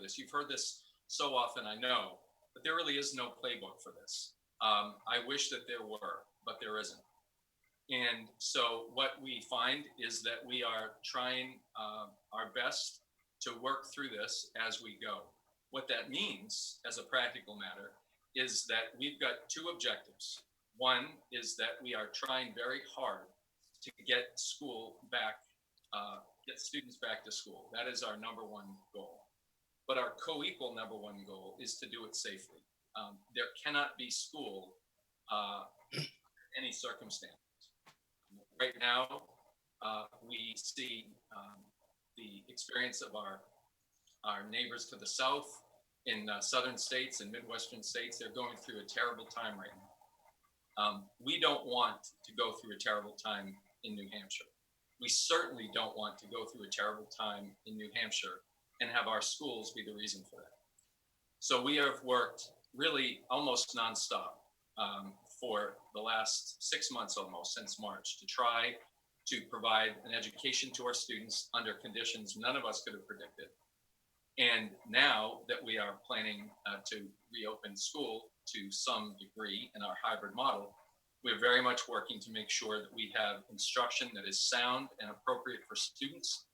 this. You've heard this so often, I know, but there really is no playbook for this. I wish that there were, but there isn't. And so what we find is that we are trying our best to work through this as we go. What that means, as a practical matter, is that we've got two objectives. One is that we are trying very hard to get school back, get students back to school. That is our number one goal. But our co-equal number one goal is to do it safely. There cannot be school in any circumstance. Right now, we see the experience of our neighbors to the south in southern states and Midwestern states. They're going through a terrible time right now. We don't want to go through a terrible time in New Hampshire. We certainly don't want to go through a terrible time in New Hampshire and have our schools be the reason for that. So we have worked really almost nonstop for the last 6 months almost, since March, to try to provide an education to our students under conditions none of us could have predicted. And now that we are planning to reopen school to some degree in our hybrid model, we're very much working to make sure that we have instruction that is sound and appropriate for students,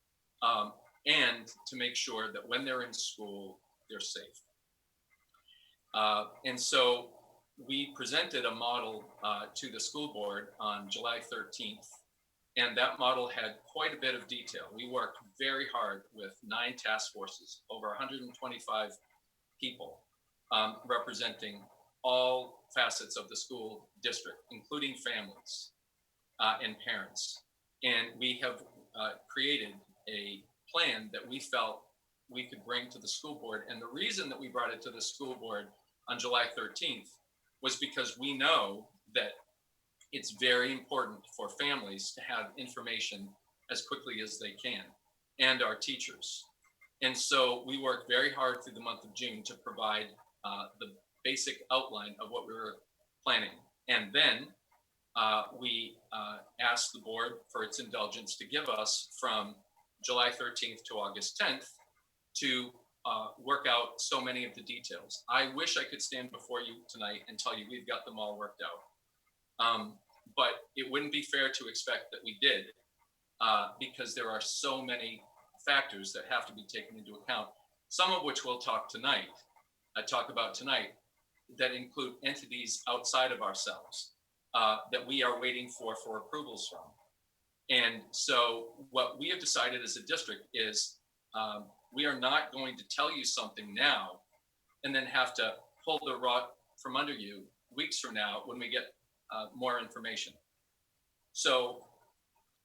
and to make sure that when they're in school, they're safe. And so we presented a model to the school board on July 13th, and that model had quite a bit of detail. We worked very hard with 9 task forces, over 125 people, representing all facets of the school district, including families and parents. And we have created a plan that we felt we could bring to the school board. And the reason that we brought it to the school board on July 13th was because we know that it's very important for families to have information as quickly as they can, and our teachers. And so we worked very hard through the month of June to provide the basic outline of what we were planning. And then we asked the board for its indulgence to give us from July 13th to August 10th to work out so many of the details. I wish I could stand before you tonight and tell you we've got them all worked out. But it wouldn't be fair to expect that we did, because there are so many factors that have to be taken into account, some of which we'll talk about tonight, that include entities outside of ourselves that we are waiting for approvals from. And so what we have decided as a district is we are not going to tell you something now and then have to pull the rug from under you weeks from now when we get more information. So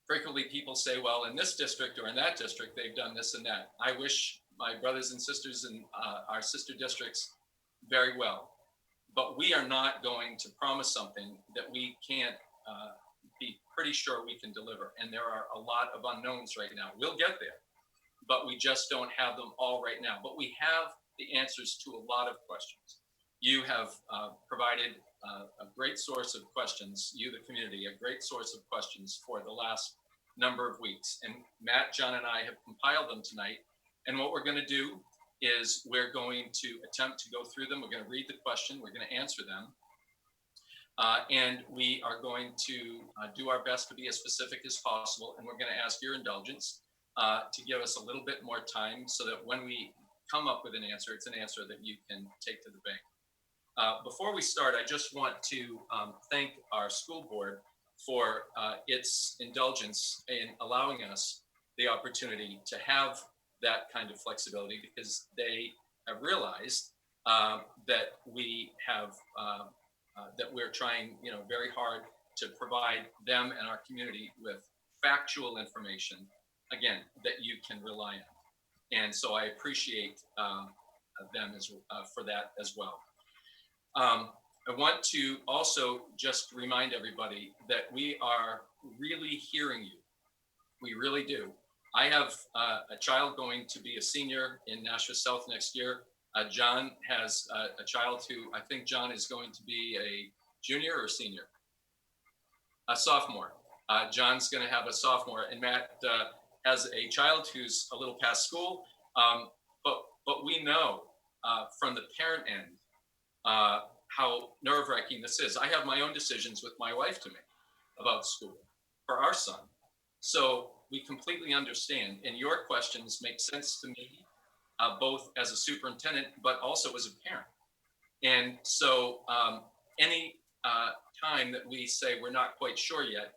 frequently people say, well, in this district or in that district, they've done this and that. I wish my brothers and sisters in our sister districts very well, but we are not going to promise something that we can't be pretty sure we can deliver. And there are a lot of unknowns right now. We'll get there, but we just don't have them all right now. But we have the answers to a lot of questions. You have provided a great source of questions, you, the community, a great source of questions for the last number of weeks. And Matt, John, and I have compiled them tonight. And what we're going to do is we're going to attempt to go through them. We're going to read the question. We're going to answer them. And we are going to do our best to be as specific as possible. And we're going to ask your indulgence to give us a little bit more time so that when we come up with an answer, it's an answer that you can take to the bank. Before we start, I just want to thank our school board for its indulgence in allowing us the opportunity to have that kind of flexibility, because they have realized that we have that we're trying, very hard to provide them and our community with factual information, again, that you can rely on. And so I appreciate them for that as well. I want to also just remind everybody that we are really hearing you. We really do. I have a child going to be a senior in Nashua South next year. John has a child who, I think John is going to be a junior or a senior? A sophomore. John's going to have a sophomore, and Matt has a child who's a little past school. But but we know from the parent end how nerve-wracking this is. I have my own decisions with my wife to make about school for our son. So we completely understand, and your questions make sense to me, both as a superintendent, but also as a parent. And so any time that we say we're not quite sure yet,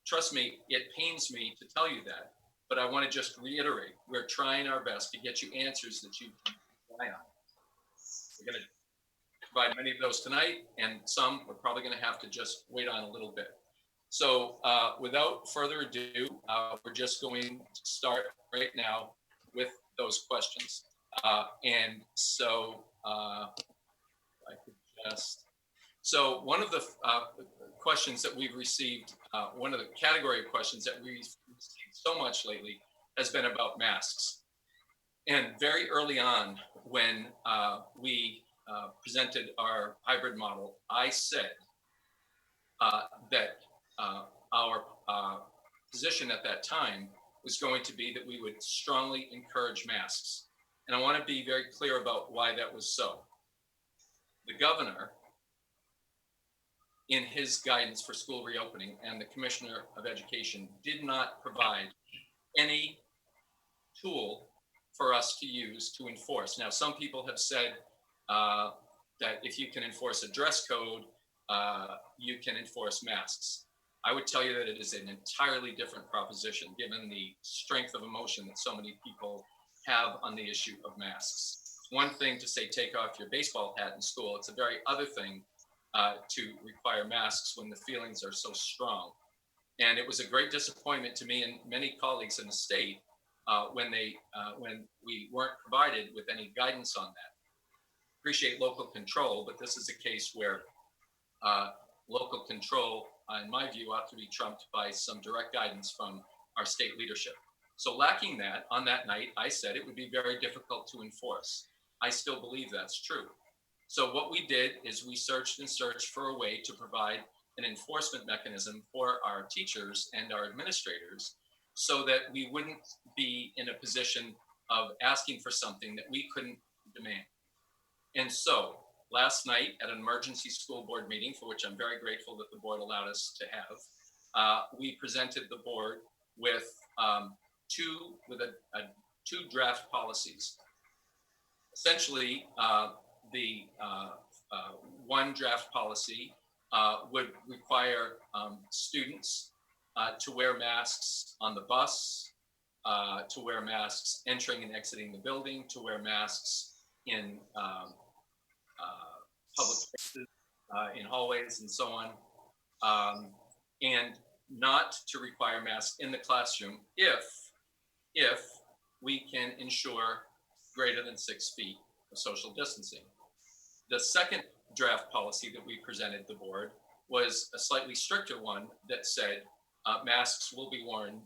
trust me, it pains me to tell you that, but I want to just reiterate, we're trying our best to get you answers that you can rely on. We're going to provide many of those tonight, and some we're probably going to have to just wait on a little bit. So without further ado, we're just going to start right now with those questions. And so I could just, so one of the questions that we've received, one of the category of questions that we've received so much lately has been about masks. And very early on, when we presented our hybrid model, I said that our position at that time was going to be that we would strongly encourage masks. And I want to be very clear about why that was so. The governor, in his guidance for school reopening, and the Commissioner of Education did not provide any tool for us to use to enforce. Now, some people have said that if you can enforce a dress code, you can enforce masks. I would tell you that it is an entirely different proposition, given the strength of emotion that so many people have on the issue of masks. It's one thing to say, take off your baseball hat in school. It's a very other thing to require masks when the feelings are so strong. And it was a great disappointment to me and many colleagues in the state when we weren't provided with any guidance on that. Appreciate local control, but this is a case where local control, in my view, ought to be trumped by some direct guidance from our state leadership. So lacking that, on that night, I said it would be very difficult to enforce. I still believe that's true. So what we did is we searched and searched for a way to provide an enforcement mechanism for our teachers and our administrators so that we wouldn't be in a position of asking for something that we couldn't demand. And so last night at an emergency school board meeting, for which I'm very grateful that the board allowed us to have, we presented the board with two draft policies. Essentially, the one draft policy would require students to wear masks on the bus, to wear masks entering and exiting the building, to wear masks in public spaces, in hallways and so on, and not to require masks in the classroom if we can ensure greater than 6 feet of social distancing. The second draft policy that we presented the board was a slightly stricter one that said masks will be worn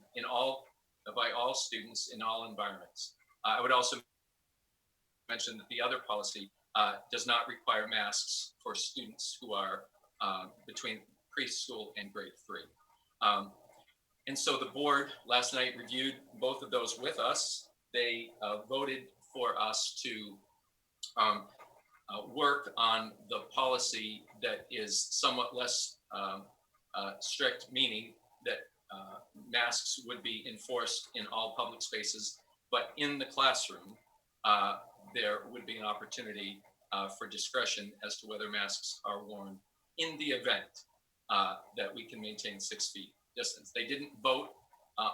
by all students in all environments. I would also mention that the other policy does not require masks for students who are between preschool and grade 3. And so the board last night reviewed both of those with us. They voted for us to work on the policy that is somewhat less strict, meaning that masks would be enforced in all public spaces, but in the classroom, there would be an opportunity for discretion as to whether masks are worn in the event that we can maintain 6 feet distance. They didn't vote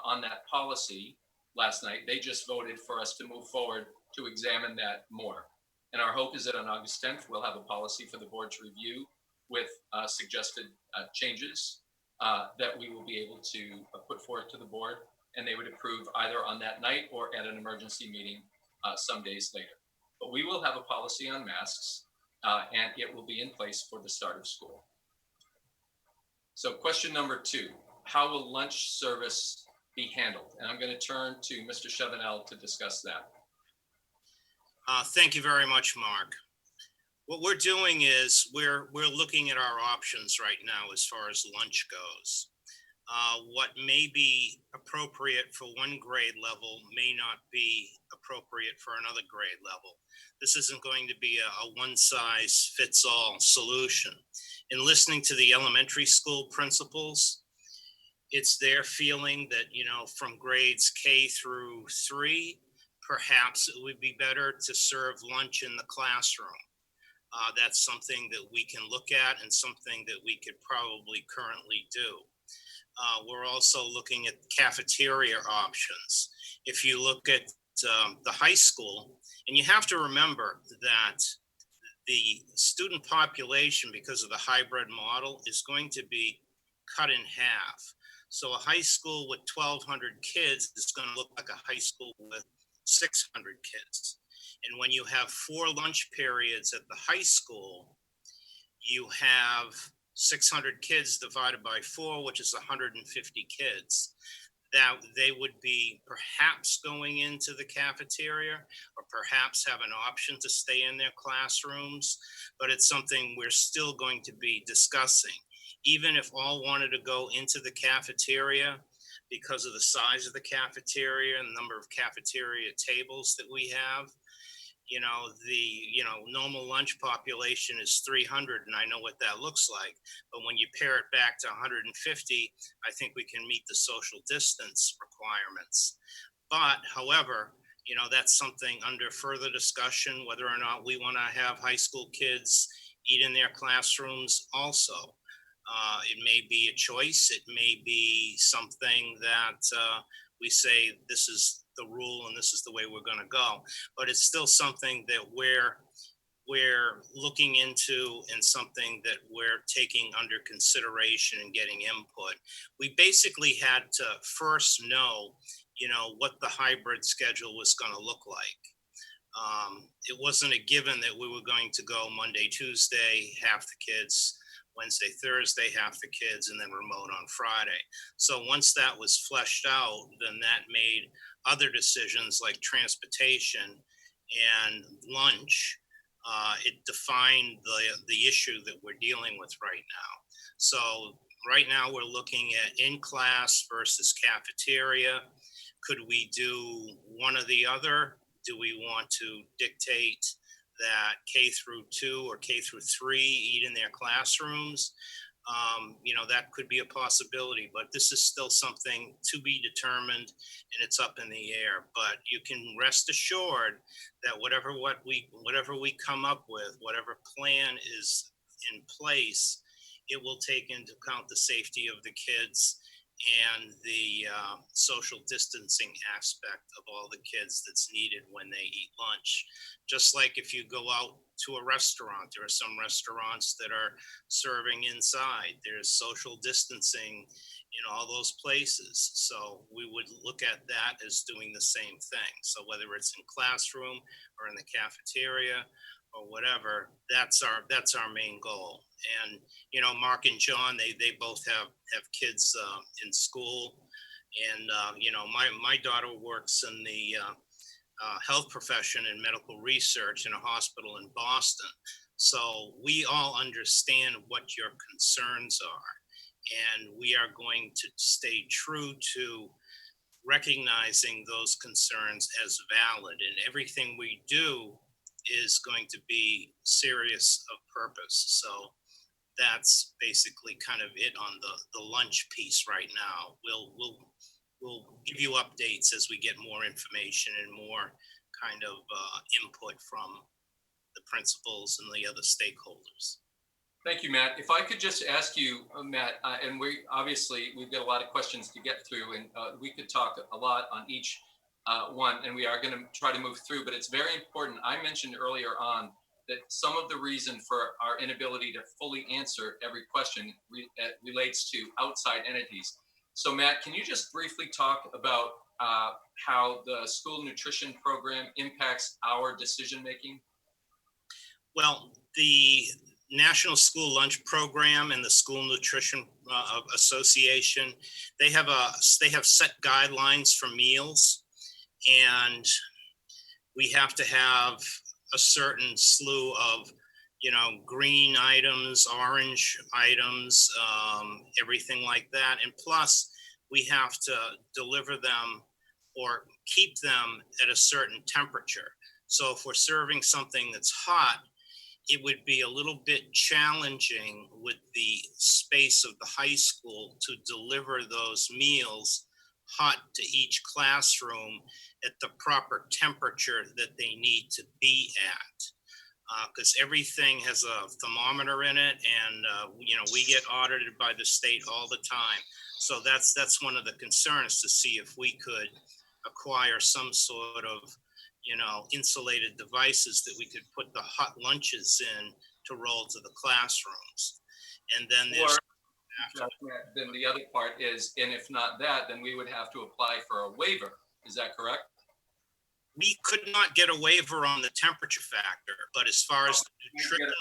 on that policy last night. They just voted for us to move forward to examine that more. And our hope is that on August 10th, we'll have a policy for the board to review with suggested changes that we will be able to put forth to the board, and they would approve either on that night or at an emergency meeting some days later. But we will have a policy on masks, and it will be in place for the start of school. So question number 2, how will lunch service be handled? And I'm going to turn to Mr. Chevenel to discuss that. Thank you very much, Mark. What we're doing is we're looking at our options right now as far as lunch goes. What may be appropriate for one grade level may not be appropriate for another grade level. This isn't going to be a one size fits all solution. In listening to the elementary school principals, it's their feeling that, from grades K through 3, perhaps it would be better to serve lunch in the classroom. That's something that we can look at and something that we could probably currently do. We're also looking at cafeteria options. If you look at the high school, and you have to remember that the student population, because of the hybrid model, is going to be cut in half. So a high school with 1,200 kids is going to look like a high school with 600 kids. And when you have 4 lunch periods at the high school, you have 600 kids divided by 4, which is 150 kids. That they would be perhaps going into the cafeteria or perhaps have an option to stay in their classrooms, but it's something we're still going to be discussing. Even if all wanted to go into the cafeteria, because of the size of the cafeteria and the number of cafeteria tables that we have, the normal lunch population is 300, and I know what that looks like. But when you pair it back to 150, I think we can meet the social distance requirements. But however, that's something under further discussion, whether or not we want to have high school kids eat in their classrooms also. It may be a choice. It may be something that we say this is the rule and this is the way we're going to go. But it's still something that we're looking into and something that we're taking under consideration and getting input. We basically had to first know, what the hybrid schedule was going to look like. It wasn't a given that we were going to go Monday, Tuesday, half the kids, Wednesday, Thursday, half the kids, and then remote on Friday. So once that was fleshed out, then that made other decisions like transportation and lunch. It defined the issue that we're dealing with right now. So right now we're looking at in-class versus cafeteria. Could we do one or the other? Do we want to dictate that K through 2 or K through 3 eat in their classrooms? That could be a possibility, but this is still something to be determined and it's up in the air. But you can rest assured that whatever we come up with, whatever plan is in place, it will take into account the safety of the kids and the social distancing aspect of all the kids that's needed when they eat lunch. Just like if you go out to a restaurant, there are some restaurants that are serving inside. There's social distancing in all those places. So we would look at that as doing the same thing. So whether it's in classroom or in the cafeteria or whatever, that's our main goal. And Mark and John, they both have kids in school, and my daughter works in the health profession and medical research in a hospital in Boston. So we all understand what your concerns are, and we are going to stay true to recognizing those concerns as valid, and everything we do is going to be serious of purpose. So that's basically kind of it on the lunch piece right now. We'll give you updates as we get more information and more kind of input from the principals and the other stakeholders. Thank you, Matt. If I could just ask you, Matt, and we've got a lot of questions to get through, and we could talk a lot on each one, and we are going to try to move through, but it's very important. I mentioned earlier on that some of the reason for our inability to fully answer every question relates to outside entities. So Matt, can you just briefly talk about how the school nutrition program impacts our decision-making? Well, the National School Lunch Program and the School Nutrition Association, they have set guidelines for meals, and we have to have a certain slew of green items, orange items, everything like that. And plus, we have to deliver them or keep them at a certain temperature. So if we're serving something that's hot, it would be a little bit challenging with the space of the high school to deliver those meals hot to each classroom at the proper temperature that they need to be at, because everything has a thermometer in it, and we get audited by the state all the time. So that's one of the concerns, to see if we could acquire some sort of insulated devices that we could put the hot lunches in to roll to the classrooms. And then there's Or then the other part is, and if not that, then we would have to apply for a waiver. Is that correct? we could not get a waiver on the temperature factor, but as far as the nutrition,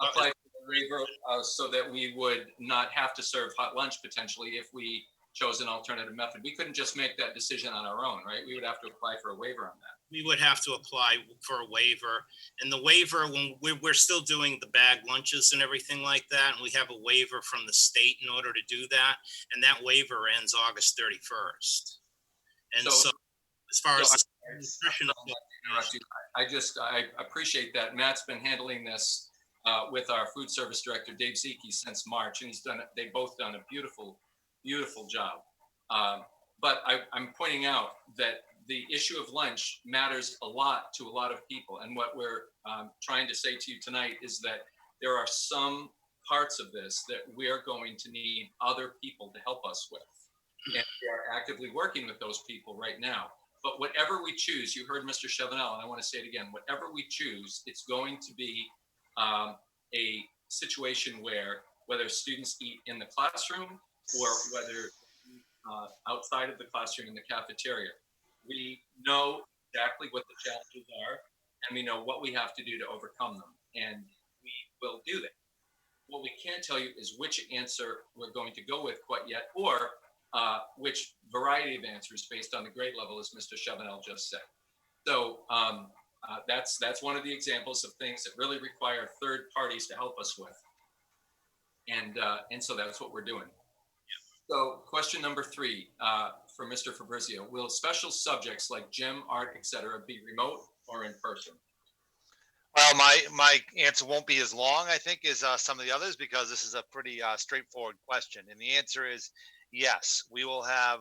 Apply for a waiver so that we would not have to serve hot lunch potentially if we chose an alternative method. We couldn't just make that decision on our own, right? We would have to apply for a waiver on that. we would have to apply for a waiver. And the waiver, when we're still doing the bag lunches and everything like that, and we have a waiver from the state in order to do that, and that waiver ends August 31st. And so as far as the nutrition, I appreciate that. Matt's been handling this with our food service director, Dave Zeke, since March, and they've both done a beautiful, beautiful job. But I'm pointing out that the issue of lunch matters a lot to a lot of people. And what we're trying to say to you tonight is that there are some parts of this that we're going to need other people to help us with. And we are actively working with those people right now. But whatever we choose, you heard Mr. Chevenel, and I want to say it again, whatever we choose, it's going to be a situation where whether students eat in the classroom or whether outside of the classroom in the cafeteria, we know exactly what the challenges are, and we know what we have to do to overcome them, and we will do that. What we can't tell you is which answer we're going to go with quite yet, or which variety of answers based on the grade level, as Mr. Chevenel just said. So that's one of the examples of things that really require third parties to help us with. And so that's what we're doing. So question number 3 for Mr. Fabrizio: will special subjects like gym, art, etc. be remote or in person? Well, my answer won't be as long, I think, as some of the others, because this is a pretty straightforward question. And the answer is yes. We will have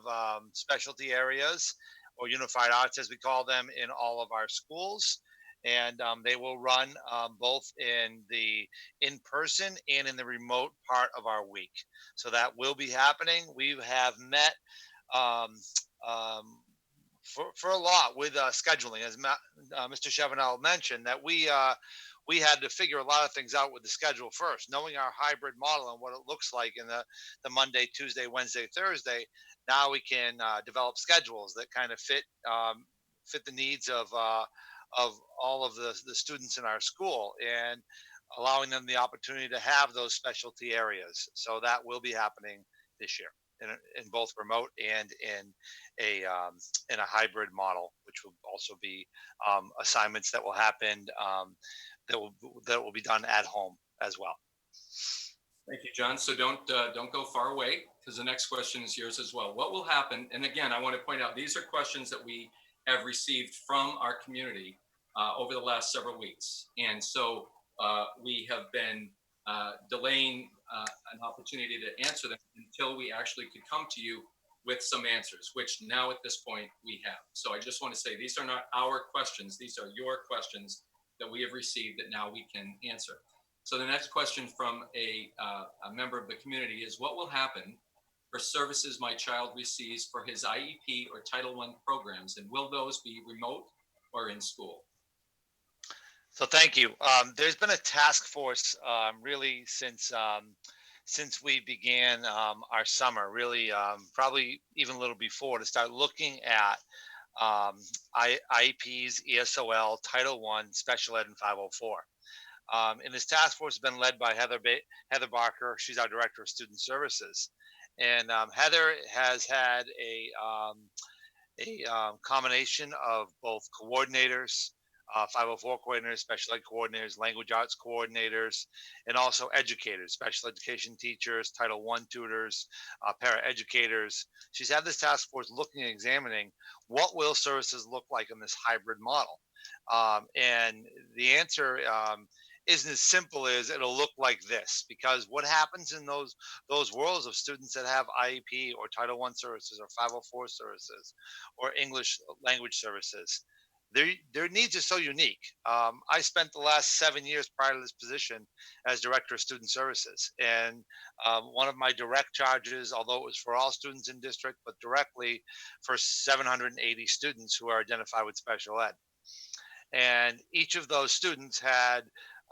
specialty areas, or unified arts, as we call them, in all of our schools. And they will run both in the in-person and in the remote part of our week. So that will be happening. We have met um, for a lot with scheduling, as Mr. Chevenel mentioned, that we had to figure a lot of things out with the schedule first, knowing our hybrid model and what it looks like in the Monday, Tuesday, Wednesday, Thursday. Now we can develop schedules that kind of fit the needs of all of the students in our school, and allowing them the opportunity to have those specialty areas. So that will be happening this year in both remote and in a hybrid model, which will also be assignments that will happen that will be done at home as well. Thank you, John. So don't go far away, because the next question is yours as well. What will happen? And again, I want to point out, these are questions that we have received from our community over the last several weeks. And so we have been delaying an opportunity to answer them until we actually could come to you with some answers, which now at this point we have. So I just want to say, these are not our questions. These are your questions that we have received that now we can answer. So the next question from a member of the community is: what will happen for services my child receives for his IEP or Title I programs, and will those be remote or in school? So thank you. There's been a task force really since we began our summer, really probably even a little before, to start looking at IEPs, ESOL, Title I, Special Ed, and 504. And this task force has been led by Heather Barker. She's our Director of Student Services. And Heather has had a combination of both coordinators, 504 coordinators, special ed coordinators, language arts coordinators, and also educators, special education teachers, Title I tutors, para-educators. She's had this task force looking and examining what will services look like in this hybrid model. And the answer isn't as simple as it'll look like this, because what happens in those worlds of students that have IEP or Title I services or 504 services or English language services, their needs are so unique. I spent the last 7 years prior to this position as director of student services, and one of my direct charges, although it was for all students in district, but directly for 780 students who are identified with special ed. And each of those students had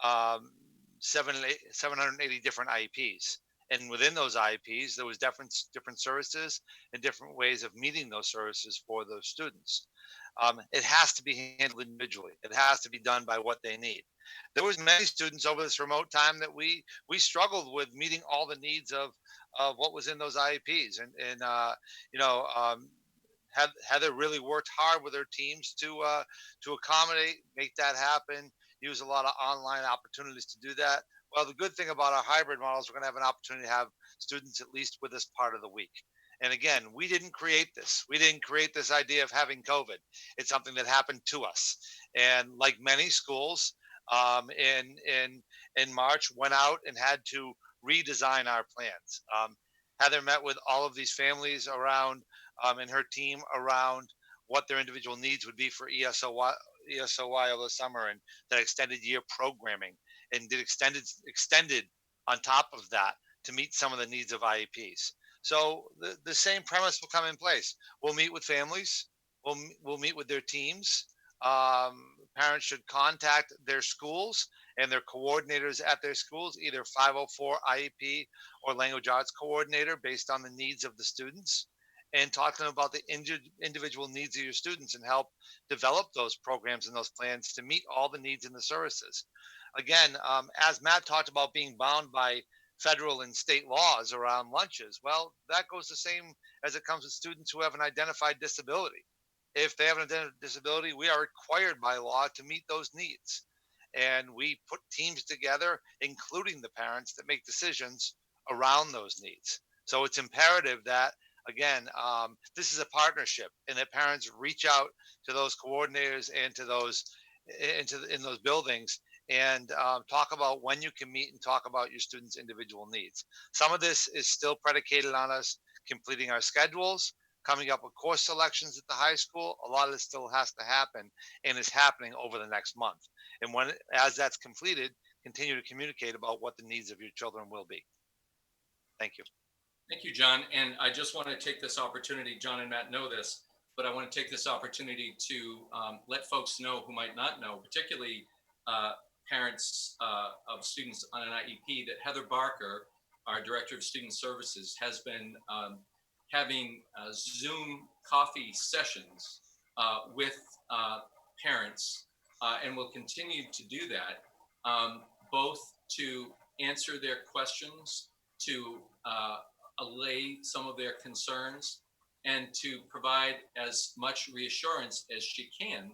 um, 780 different IEPs. And within those IEPs, there was different services and different ways of meeting those services for those students. It has to be handled individually. It has to be done by what they need. There was many students over this remote time that we struggled with meeting all the needs of what was in those IEPs, and you know Heather really worked hard with her teams to accommodate, make that happen. Use a lot of online opportunities to do that. Well, the good thing about our hybrid model is we're going to have an opportunity to have students at least with us part of the week. And again, we didn't create this. We didn't create this idea of having COVID. It's something that happened to us. And like many schools, in March, went out and had to redesign our plans. Heather met with all of these families around and her team around what their individual needs would be for ESOY over the summer, and that extended year programming, and did extended on top of that to meet some of the needs of IEPs. So the same premise will come in place. We'll meet with families. We'll meet with their teams. Parents should contact their schools and their coordinators at their schools, either 504 IEP or language arts coordinator, based on the needs of the students, and talk to them about the individual needs of your students and help develop those programs and those plans to meet all the needs in the services. Again, as Matt talked about being bound by federal and state laws around lunches, well, that goes the same as it comes with students who have an identified disability. If they have an identified disability, we are required by law to meet those needs. And we put teams together, including the parents, that make decisions around those needs. So it's imperative that, again, this is a partnership, and that parents reach out to those coordinators and to those in those buildings, and talk about when you can meet and talk about your students' individual needs. Some of this is still predicated on us completing our schedules, coming up with course selections at the high school. A lot of this still has to happen, and is happening over the next month. And as that's completed, continue to communicate about what the needs of your children will be. Thank you. Thank you, John. And I just want to take this opportunity, John and Matt know this, but I want to take this opportunity to let folks know who might not know, particularly parents of students on an IEP, that Heather Barker, our Director of Student Services, has been having Zoom coffee sessions with parents, and will continue to do that, both to answer their questions, to allay some of their concerns, and to provide as much reassurance as she can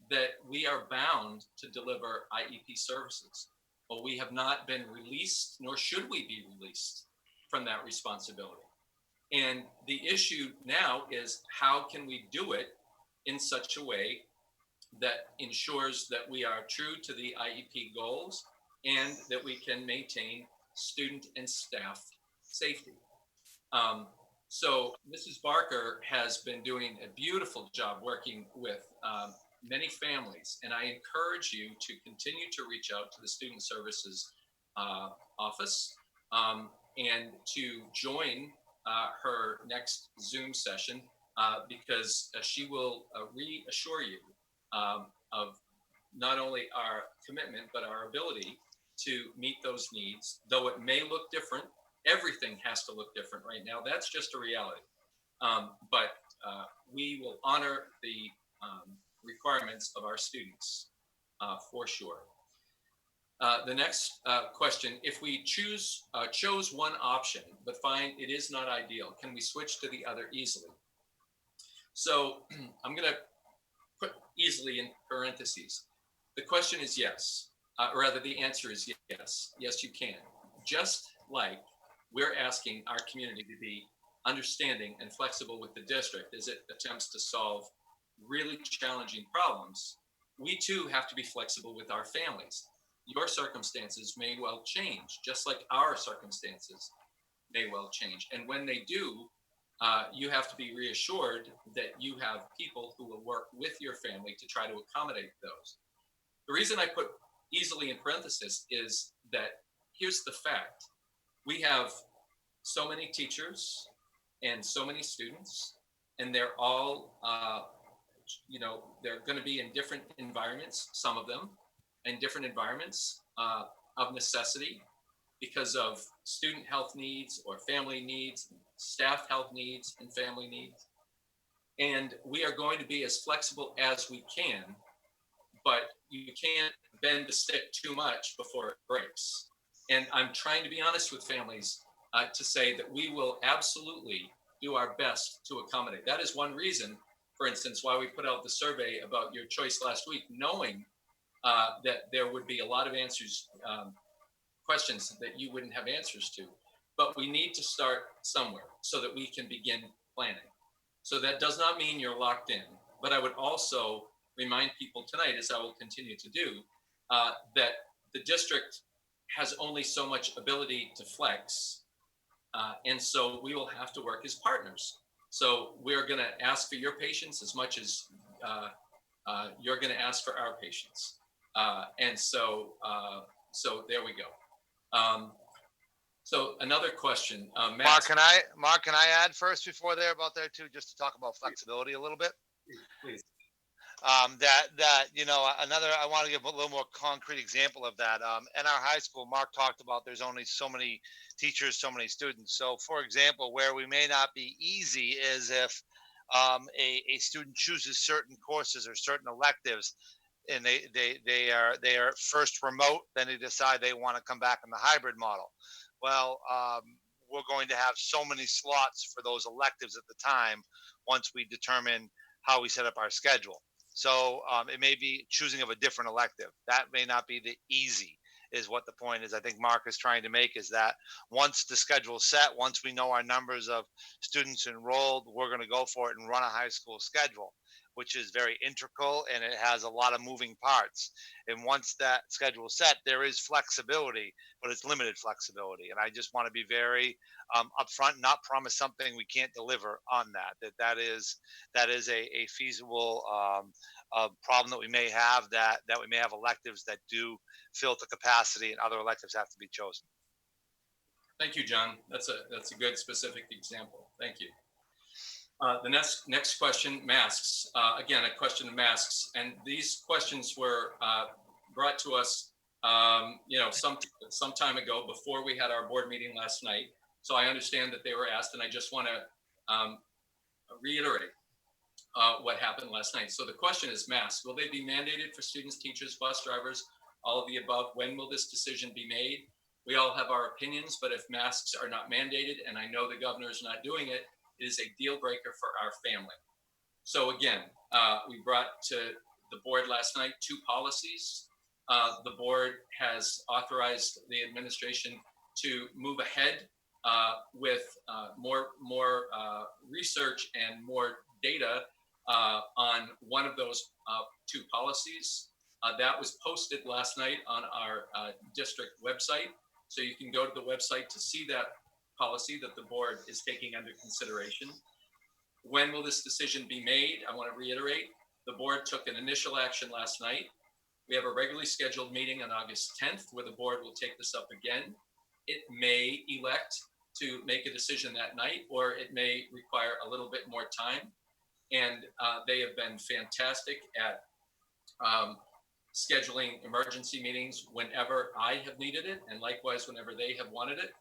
that we are bound to deliver IEP services. But we have not been released, nor should we be released from that responsibility. And the issue now is, how can we do it in such a way that ensures that we are true to the IEP goals and that we can maintain student and staff safety. So Mrs. Barker has been doing a beautiful job working with many families, and I encourage you to continue to reach out to the Student Services office and to join her next Zoom session, because she will reassure you of not only our commitment, but our ability to meet those needs. Though it may look different, everything has to look different right now. That's just a reality. But we will honor the requirements of our students for sure. The next question: if we chose one option, but find it is not ideal, can we switch to the other easily? So I'm going to put easily in parentheses. The question is yes, or rather the answer is yes. Yes, you can. Just like we're asking our community to be understanding and flexible with the district as it attempts to solve really challenging problems, we too have to be flexible with our families. Your circumstances may well change, just like our circumstances may well change. And when they do, you have to be reassured that you have people who will work with your family to try to accommodate those. The reason I put easily in parenthesis is that here's the fact. We have so many teachers and so many students, and they're all, they're going to be in different environments, some of them in different environments of necessity because of student health needs or family needs, staff health needs and family needs. And we are going to be as flexible as we can, but you can't bend the stick too much before it breaks. And I'm trying to be honest with families to say that we will absolutely do our best to accommodate. That is one reason, for instance, why we put out the survey about your choice last week, knowing that there would be a lot of answers, questions that you wouldn't have answers to. But we need to start somewhere so that we can begin planning. So that does not mean you're locked in, but I would also remind people tonight, as I will continue to do, that the district has only so much ability to flex. And so we will have to work as partners. So we're going to ask for your patience as much as you're going to ask for our patience. And so there we go. So another question, Mark, can I add first before there about there too, just to talk about flexibility a little bit? Please. I want to give a little more concrete example of that. In our high school, Mark talked about there's only so many teachers, so many students. So for example, where we may not be easy is if a student chooses certain courses or certain electives and they are first remote, then they decide they want to come back in the hybrid model. Well, we're going to have so many slots for those electives at the time once we determine how we set up our schedule. So it may be choosing of a different elective. That may not be the easy, is what the point is. I think Mark is trying to make is that once the schedule is set, once we know our numbers of students enrolled, we're going to go for it and run a high school schedule, which is very integral and it has a lot of moving parts. And once that schedule is set, there is flexibility, but it's limited flexibility. And I just want to be very upfront, not promise something we can't deliver on that is a feasible problem that we may have, that we may have electives that do fill to capacity and other electives have to be chosen. Thank you, John. That's a good specific example. Thank you. The next question, masks. Again, a question of masks, and these questions were brought to us, some time ago before we had our board meeting last night. So I understand that they were asked, and I just want to reiterate what happened last night. So the question is masks. Will they be mandated for students, teachers, bus drivers, all of the above? When will this decision be made? We all have our opinions, but if masks are not mandated, and I know the governor is not doing it, it is a deal breaker for our family. So again, we brought to the board last night 2 policies. The board has authorized the administration to move ahead with more research and more data on one of those 2 policies. That was posted last night on our district website. So you can go to the website to see that policy that the board is taking under consideration. When will this decision be made? I want to reiterate, the board took an initial action last night. We have a regularly scheduled meeting on August 10th where the board will take this up again. It may elect to make a decision that night, or it may require a little bit more time. And they have been fantastic at scheduling emergency meetings whenever I have needed it, and likewise whenever they have wanted it.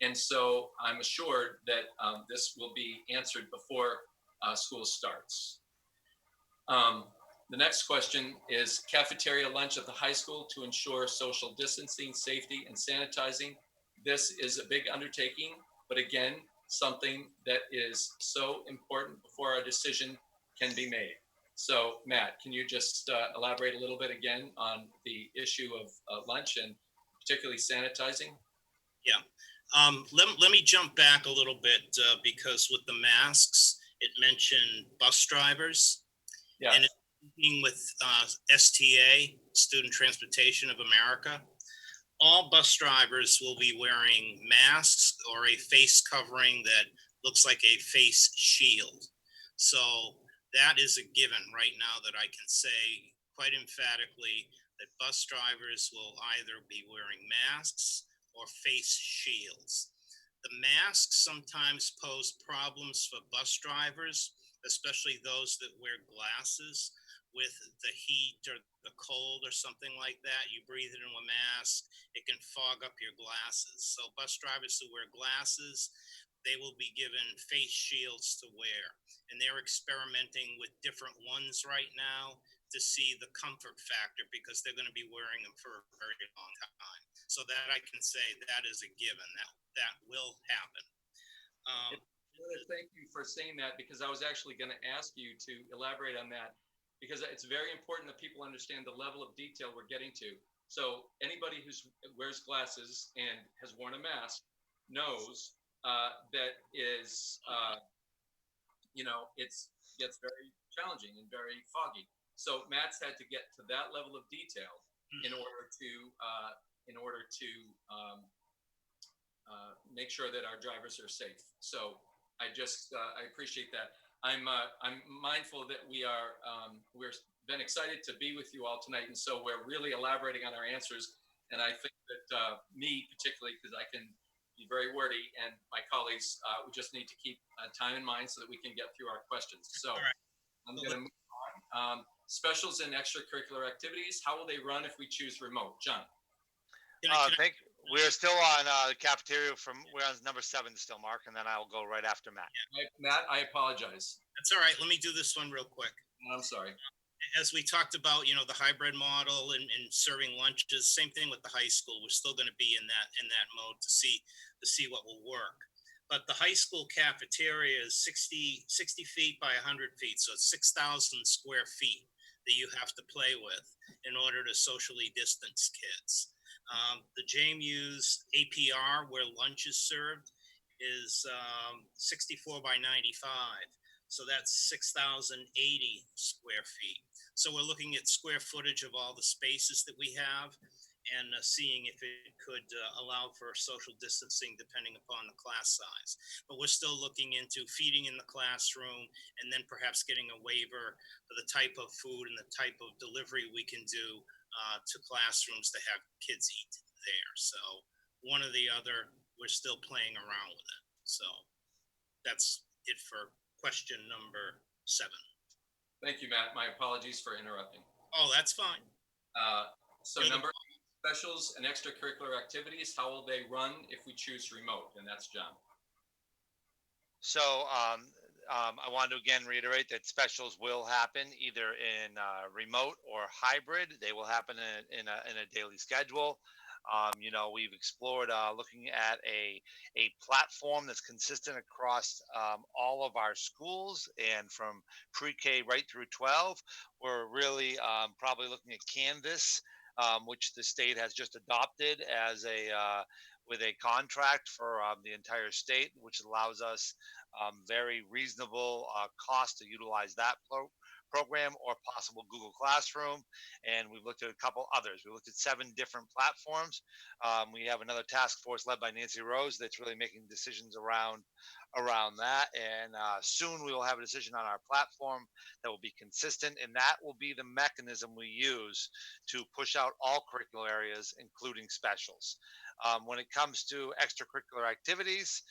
And so I'm assured that this will be answered before school starts. The next question is cafeteria lunch at the high school to ensure social distancing, safety, and sanitizing. This is a big undertaking, but again, something that is so important before our decision can be made. So Matt, can you just elaborate a little bit again on the issue of lunch and particularly sanitizing? Yeah. Let me jump back a little bit because with the masks, it mentioned bus drivers. Yes. And in speaking with STA, Student Transportation of America, all bus drivers will be wearing masks or a face covering that looks like a face shield. So that is a given right now that I can say quite emphatically that bus drivers will either be wearing masks or face shields. The masks sometimes pose problems for bus drivers, especially those that wear glasses with the heat or the cold or something like that. You breathe it into a mask, it can fog up your glasses. So bus drivers who wear glasses, they will be given face shields to wear. And they're experimenting with different ones right now to see the comfort factor because they're going to be wearing them for a very long time. So that I can say that is a given. That will happen. Thank you for saying that, because I was actually going to ask you to elaborate on that, because it's very important that people understand the level of detail we're getting to. So anybody who wears glasses and has worn a mask knows that is, it's gets very challenging and very foggy. So Matt's had to get to that level of detail in order to make sure that our drivers are safe. So I appreciate that. I'm mindful that we're been excited to be with you all tonight, and so we're really elaborating on our answers. And I think that me particularly, because I can be very wordy, and my colleagues, we just need to keep time in mind so that we can get through our questions. So right. I'm going to move on. Specials and extracurricular activities, how will they run if we choose remote? John? We're still on the cafeteria we're on number 7 still, Mark, and then I'll go right after Matt. Matt, I apologize. That's all right. Let me do this one real quick. I'm sorry. As we talked about, the hybrid model and serving lunches, same thing with the high school. We're still going to be in that mode to see what will work. But the high school cafeteria is 60 feet by 100 feet. So it's 6,000 square feet that you have to play with in order to socially distance kids. The JMU's APR, where lunch is served, is 64 by 95. So that's 6,080 square feet. So we're looking at square footage of all the spaces that we have and seeing if it could allow for social distancing depending upon the class size. But we're still looking into feeding in the classroom and then perhaps getting a waiver for the type of food and the type of delivery we can do to classrooms to have kids eat there. So one or the other, we're still playing around with it. So that's it for question number 7. Thank you, Matt. My apologies for interrupting. Oh, that's fine. So number 8, specials and extracurricular activities, how will they run if we choose remote? And that's John. So I want to again reiterate that specials will happen either in remote or hybrid. They will happen in a daily schedule. We've explored looking at a platform that's consistent across all of our schools, and from pre-K right through 12. We're really probably looking at Canvas, which the state has just adopted as with a contract for the entire state, which allows us very reasonable cost to utilize that program, or possible Google Classroom. And we've looked at a couple others. We looked at 7 different platforms. We have another task force led by Nancy Rose that's really making decisions around that. And soon we will have a decision on our platform that will be consistent, and that will be the mechanism we use to push out all curricular areas, including specials. When it comes to extracurricular activities,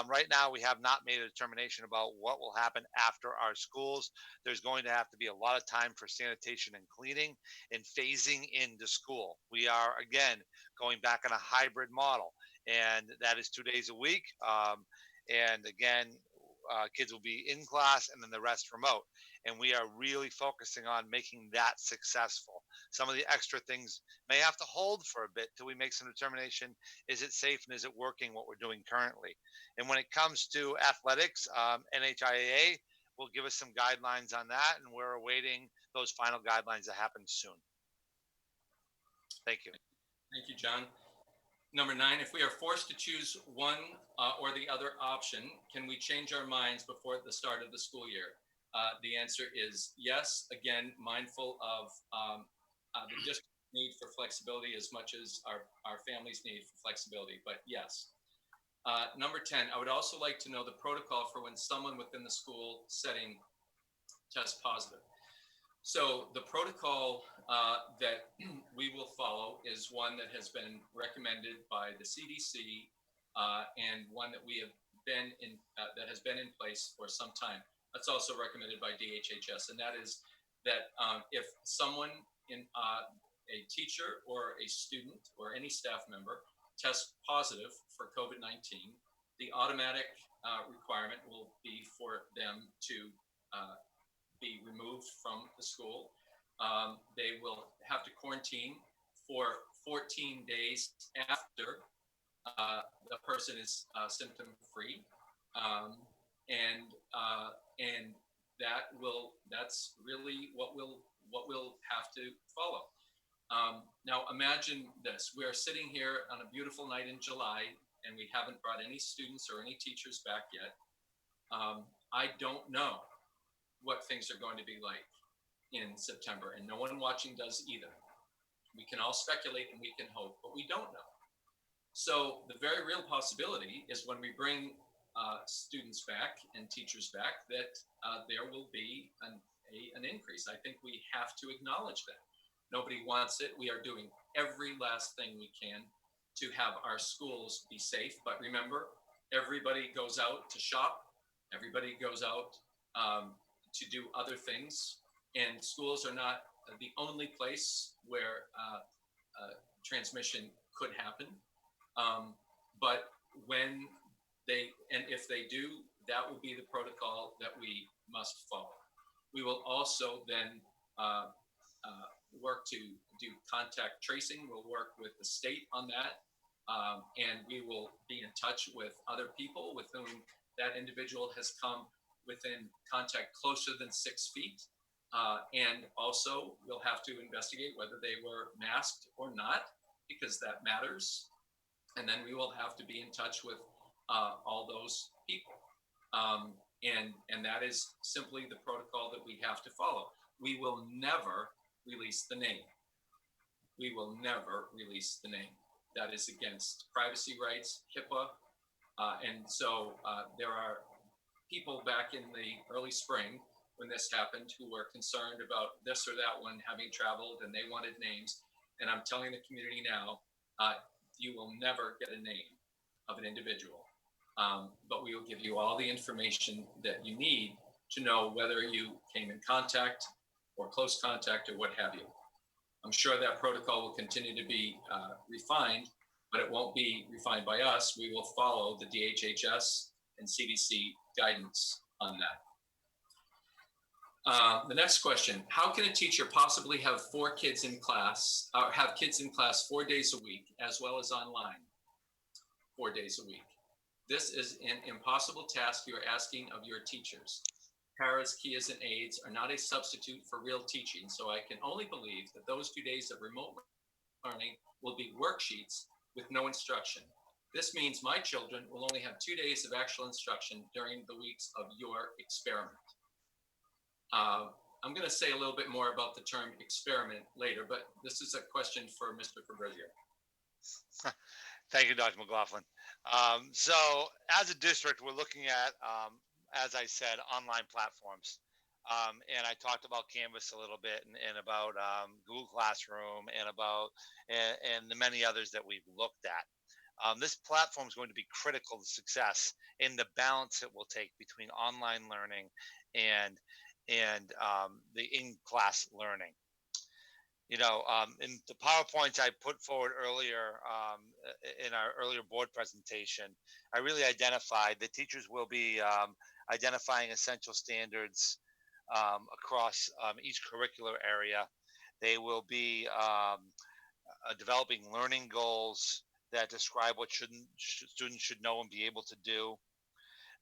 right now we have not made a determination about what will happen after our schools. There's going to have to be a lot of time for sanitation and cleaning and phasing into school. We are, again, going back on a hybrid model, and that is 2 days a week. And again, kids will be in class and then the rest remote. And we are really focusing on making that successful. Some of the extra things may have to hold for a bit till we make some determination. Is it safe and is it working what we're doing currently? And when it comes to athletics, NHIAA, will give us some guidelines on that, and we're awaiting those final guidelines to happen soon. Thank you. Thank you, John. Number 9, if we are forced to choose one or the other option, can we change our minds before the start of the school year? The answer is yes. Again, mindful of the district need for flexibility as much as our families need for flexibility, but yes. Number 10, I would also like to know the protocol for when someone within the school setting tests positive. So the protocol that we will follow is one that has been recommended by the CDC and one that we have been in that has been in place for some time. That's also recommended by DHHS, and that is that if someone in a teacher or a student or any staff member tests positive for COVID-19, the automatic requirement will be for them to be removed from the school. They will have to quarantine for 14 days after the person is symptom free, and that's really what we'll have to follow. Now imagine this: we are sitting here on a beautiful night in July, and we haven't brought any students or any teachers back yet. I don't know what things are going to be like in September, and no one watching does either. We can all speculate and we can hope, but we don't know. So the very real possibility is when we bring students back and teachers back that there will be an increase. I think we have to acknowledge that. Nobody wants it. We are doing every last thing we can to have our schools be safe. But remember, everybody goes out to shop. Everybody goes out to do other things, and schools are not the only place where transmission could happen. But when if they do, that will be the protocol that we must follow. We will also then work to do contact tracing. We'll work with the state on that, and we will be in touch with other people with whom that individual has come within contact closer than 6 feet. And also we'll have to investigate whether they were masked or not, because that matters. And then we will have to be in touch with all those people. And that is simply the protocol that we have to follow. We will never release the name. We will never release the name. That is against privacy rights, HIPAA. And so there are people back in the early spring when this happened who were concerned about this or that one having traveled and they wanted names. And I'm telling the community now, you will never get a name of an individual, but we will give you all the information that you need to know whether you came in contact or close contact or what have you. I'm sure that protocol will continue to be refined, but it won't be refined by us. We will follow the DHHS and CDC guidance on that. The next question: how can a teacher possibly have 4 kids in class, or have kids in class 4 days a week, as well as online 4 days a week? This is an impossible task you are asking of your teachers. Paras, Kias, and aides are not a substitute for real teaching, so I can only believe that those 2 days of remote learning will be worksheets with no instruction. This means my children will only have 2 days of actual instruction during the weeks of your experiment. I'm going to say a little bit more about the term experiment later, but this is a question for Mr. Fabrizio. Thank you, Dr. McLaughlin. So as a district, we're looking at, as I said, online platforms. And I talked about Canvas a little bit and about Google Classroom and about and the many others that we've looked at. This platform is going to be critical to success in the balance it will take between online learning and the in-class learning. You know, in the PowerPoints I put forward earlier in our earlier board presentation, I really identified that teachers will be identifying essential standards across each curricular area. They will be developing learning goals that describe what students should know and be able to do.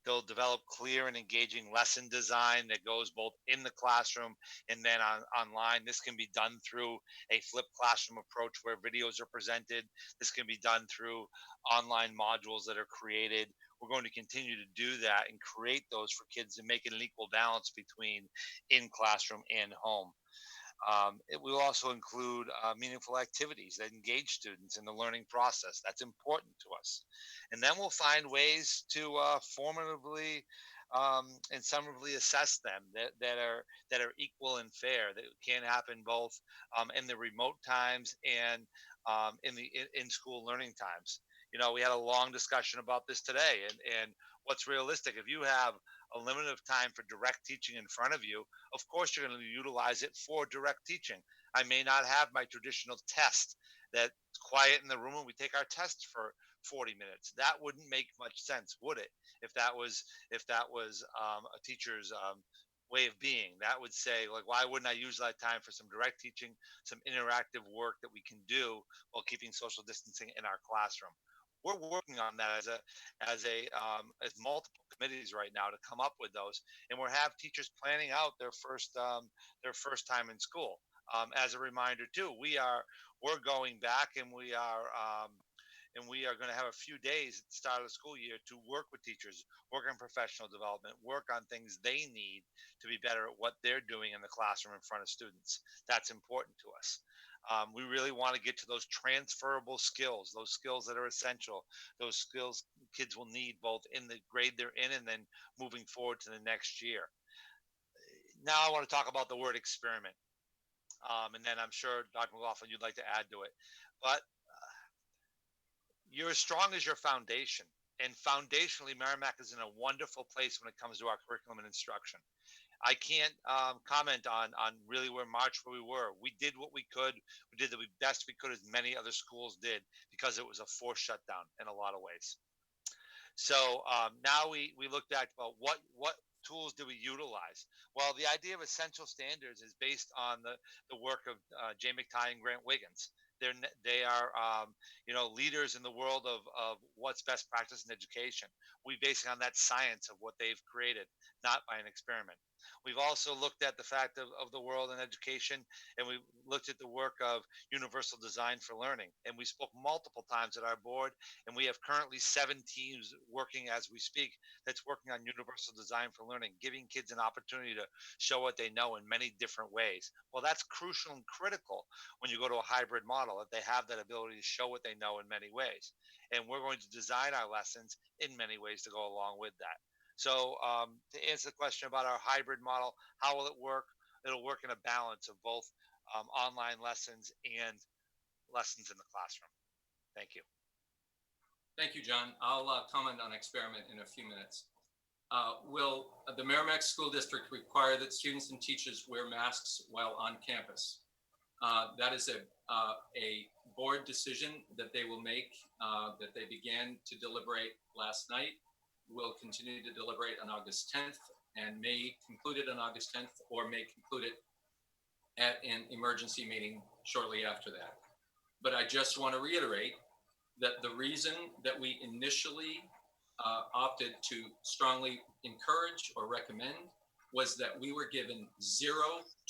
They'll develop clear and engaging lesson design that goes both in the classroom and then online. This can be done through a flipped classroom approach where videos are presented. This can be done through online modules that are created. We're going to continue to do that and create those for kids and make it an equal balance between in classroom and home. It will also include meaningful activities that engage students in the learning process. That's important to us. And then we'll find ways to formatively and summatively assess them that are equal and fair. That can happen both in the remote times and in the in school learning times. You know, we had a long discussion about this today, and what's realistic. If you have a limit of time for direct teaching in front of you, of course you're going to utilize it for direct teaching. I may not have my traditional test that's quiet in the room and we take our test for 40 minutes. That wouldn't make much sense, would it? If that was a teacher's way of being, that would say, like, why wouldn't I use that time for some direct teaching, some interactive work that we can do while keeping social distancing in our classroom? We're working on that as multiple committees right now to come up with those, and we're have teachers planning out their first time in school. As a reminder, too, we're going back, and we are going to have a few days at the start of the school year to work with teachers, work on professional development, work on things they need to be better at what they're doing in the classroom in front of students. That's important to us. We really want to get to those transferable skills, those skills that are essential, those skills kids will need both in the grade they're in and then moving forward to the next year. Now I want to talk about the word experiment. And then I'm sure, Dr. McLaughlin, you'd like to add to it. But you're as strong as your foundation. And foundationally, Merrimack is in a wonderful place when it comes to our curriculum and instruction. I can't comment on really where we were. We did what we could. We did the best we could, as many other schools did, because it was a forced shutdown in a lot of ways. So now we looked at about what tools do we utilize? Well, the idea of essential standards is based on the work of Jay McTighe and Grant Wiggins. They are leaders in the world of what's best practice in education. We base it on that science of what they've created, not by an experiment. We've also looked at the fact of the world in education, and we looked at the work of universal design for learning. And we spoke multiple times at our board, and we have currently 7 teams working as we speak that's working on universal design for learning, giving kids an opportunity to show what they know in many different ways. Well, that's crucial and critical when you go to a hybrid model, that they have that ability to show what they know in many ways. And we're going to design our lessons in many ways to go along with that. So to answer the question about our hybrid model, how will it work? It'll work in a balance of both online lessons and lessons in the classroom. Thank you. Thank you, John. I'll comment on experiment in a few minutes. Will the Merrimack School District require that students and teachers wear masks while on campus? That is a board decision that they will make, that they began to deliberate last night. We'll continue to deliberate on August 10th and may conclude it on August 10th, or may conclude it at an emergency meeting shortly after that. But I just want to reiterate that the reason that we initially opted to strongly encourage or recommend was that we were given 0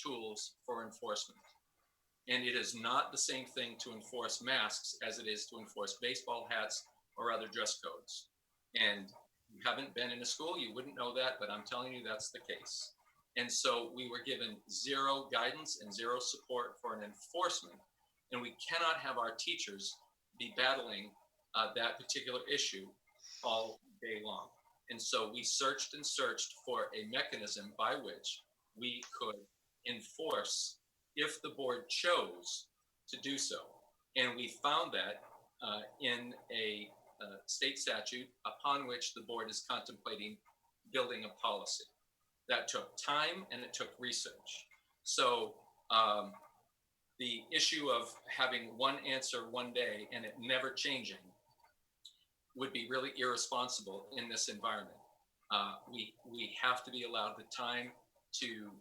tools for enforcement. And it is not the same thing to enforce masks as it is to enforce baseball hats or other dress codes. And you haven't been in a school, you wouldn't know that, but I'm telling you that's the case. And so we were given 0 guidance and 0 support for an enforcement. And we cannot have our teachers be battling that particular issue all day long. And so we searched and searched for a mechanism by which we could enforce if the board chose to do so. And we found that in a state statute upon which the board is contemplating building a policy. That took time and it took research. So the issue of having one answer one day and it never changing would be really irresponsible in this environment. We have to be allowed the time to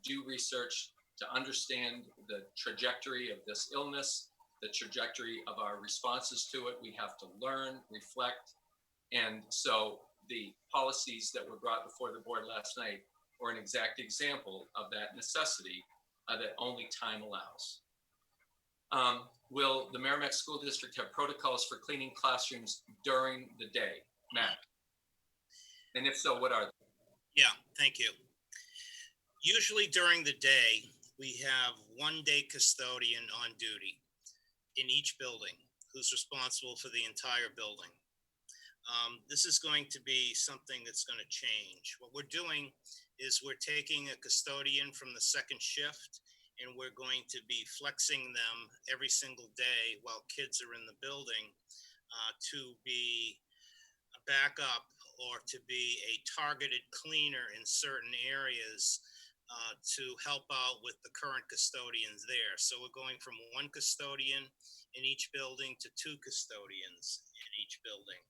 do research, to understand the trajectory of this illness, the trajectory of our responses to it. We have to learn, reflect. And so the policies that were brought before the board last night are an exact example of that necessity that only time allows. Will the Merrimack School District have protocols for cleaning classrooms during the day? Matt? And if so, what are they? Yeah, thank you. Usually during the day, we have one day custodian on duty in each building who's responsible for the entire building. This is going to be something that's going to change. What we're doing is we're taking a custodian from the second shift and we're going to be flexing them every single day while kids are in the building to be a backup or to be a targeted cleaner in certain areas to help out with the current custodians there. So we're going from one custodian in each building to two custodians in each building.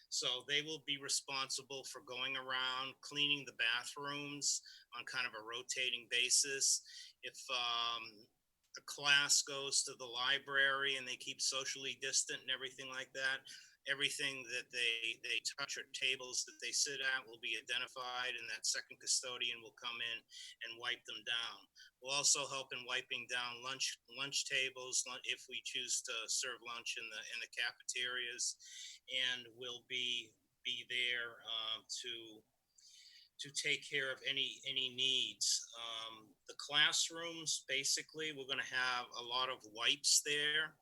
So they will be responsible for going around cleaning the bathrooms on kind of a rotating basis. If a class goes to the library and they keep socially distant and everything like that, everything that they touch or tables that they sit at will be identified, and that second custodian will come in and wipe them down. We'll also help in wiping down lunch tables if we choose to serve lunch in the cafeterias, and we'll be there to take care of any needs. The classrooms, basically, we're going to have a lot of wipes there,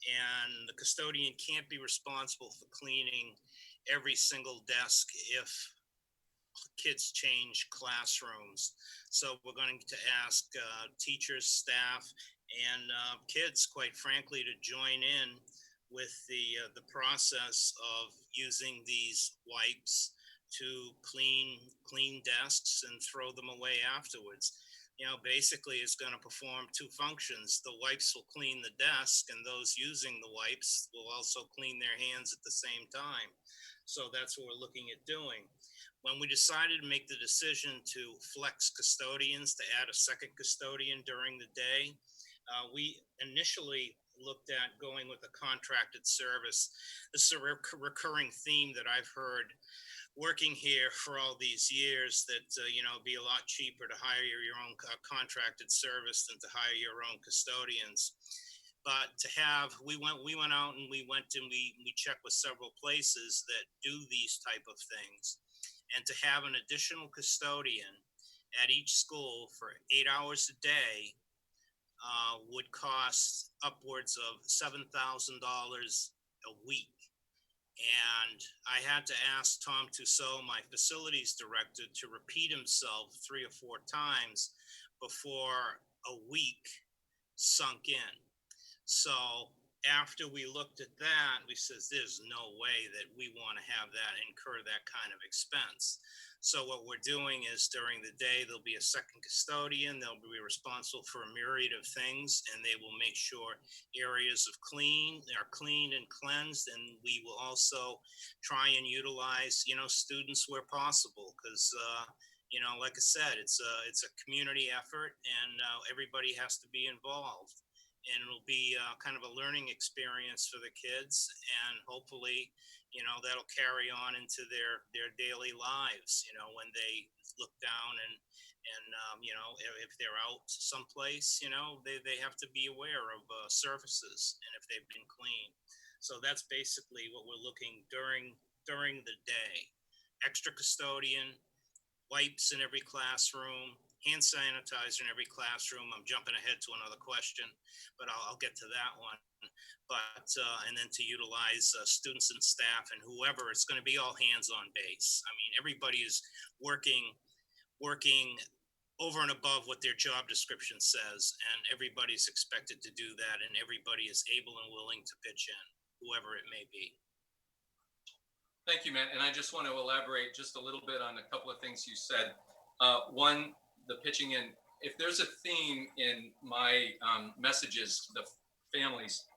and the custodian can't be responsible for cleaning every single desk if kids change classrooms. So we're going to ask teachers, staff, and kids, quite frankly, to join in with the process of using these wipes to clean desks and throw them away afterwards. Basically it's going to perform two functions. The wipes will clean the desk, and those using the wipes will also clean their hands at the same time. So that's what we're looking at doing. When we decided to make the decision to flex custodians, to add a second custodian during the day, we initially looked at going with a contracted service. This is a recurring theme that I've heard working here for all these years, that it'd be a lot cheaper to hire your own contracted service than to hire your own custodians. But we went out and we checked with several places that do these type of things, and to have an additional custodian at each school for 8 hours a day would cost upwards of $7,000 a week. And I had to ask Tom Tussaud, my facilities director, to repeat himself 3 or 4 times before a week sunk in. So after we looked at that, we said, there's no way that we want to have that incur that kind of expense. So what we're doing is during the day, there'll be a second custodian. They'll be responsible for a myriad of things, and they will make sure areas are clean and cleansed. And we will also try and utilize, students where possible, because, like I said, it's a community effort, and everybody has to be involved. And it'll be kind of a learning experience for the kids, and hopefully, that'll carry on into their daily lives, when they look down and if they're out someplace, they have to be aware of surfaces and if they've been cleaned. So that's basically what we're looking during the day. Extra custodian, wipes in every classroom, hand sanitizer in every classroom. I'm jumping ahead to another question, but I'll get to that one. But and then to utilize students and staff and whoever, it's going to be all hands on base. I mean, everybody is working over and above what their job description says, and everybody's expected to do that, and everybody is able and willing to pitch in, whoever it may be. Thank you, Matt. And I just want to elaborate just a little bit on a couple of things you said. One, the pitching in. If there's a theme in my messages to the families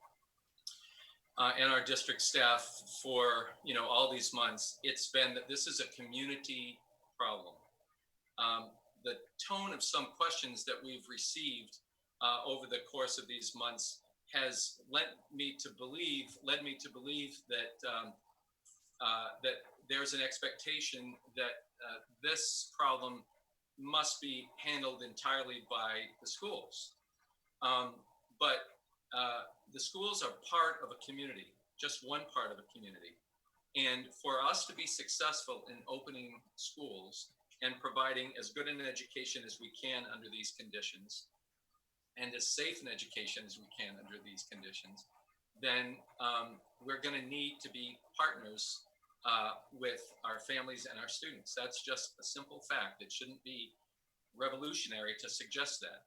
and our district staff for all these months, it's been that this is a community problem. The tone of some questions that we've received over the course of these months has led me to believe that that there's an expectation that this problem must be handled entirely by the schools. But the schools are part of a community, just one part of a community. And for us to be successful in opening schools and providing as good an education as we can under these conditions, and as safe an education as we can under these conditions, then we're going to need to be partners with our families and our students. That's just a simple fact. It shouldn't be revolutionary to suggest that.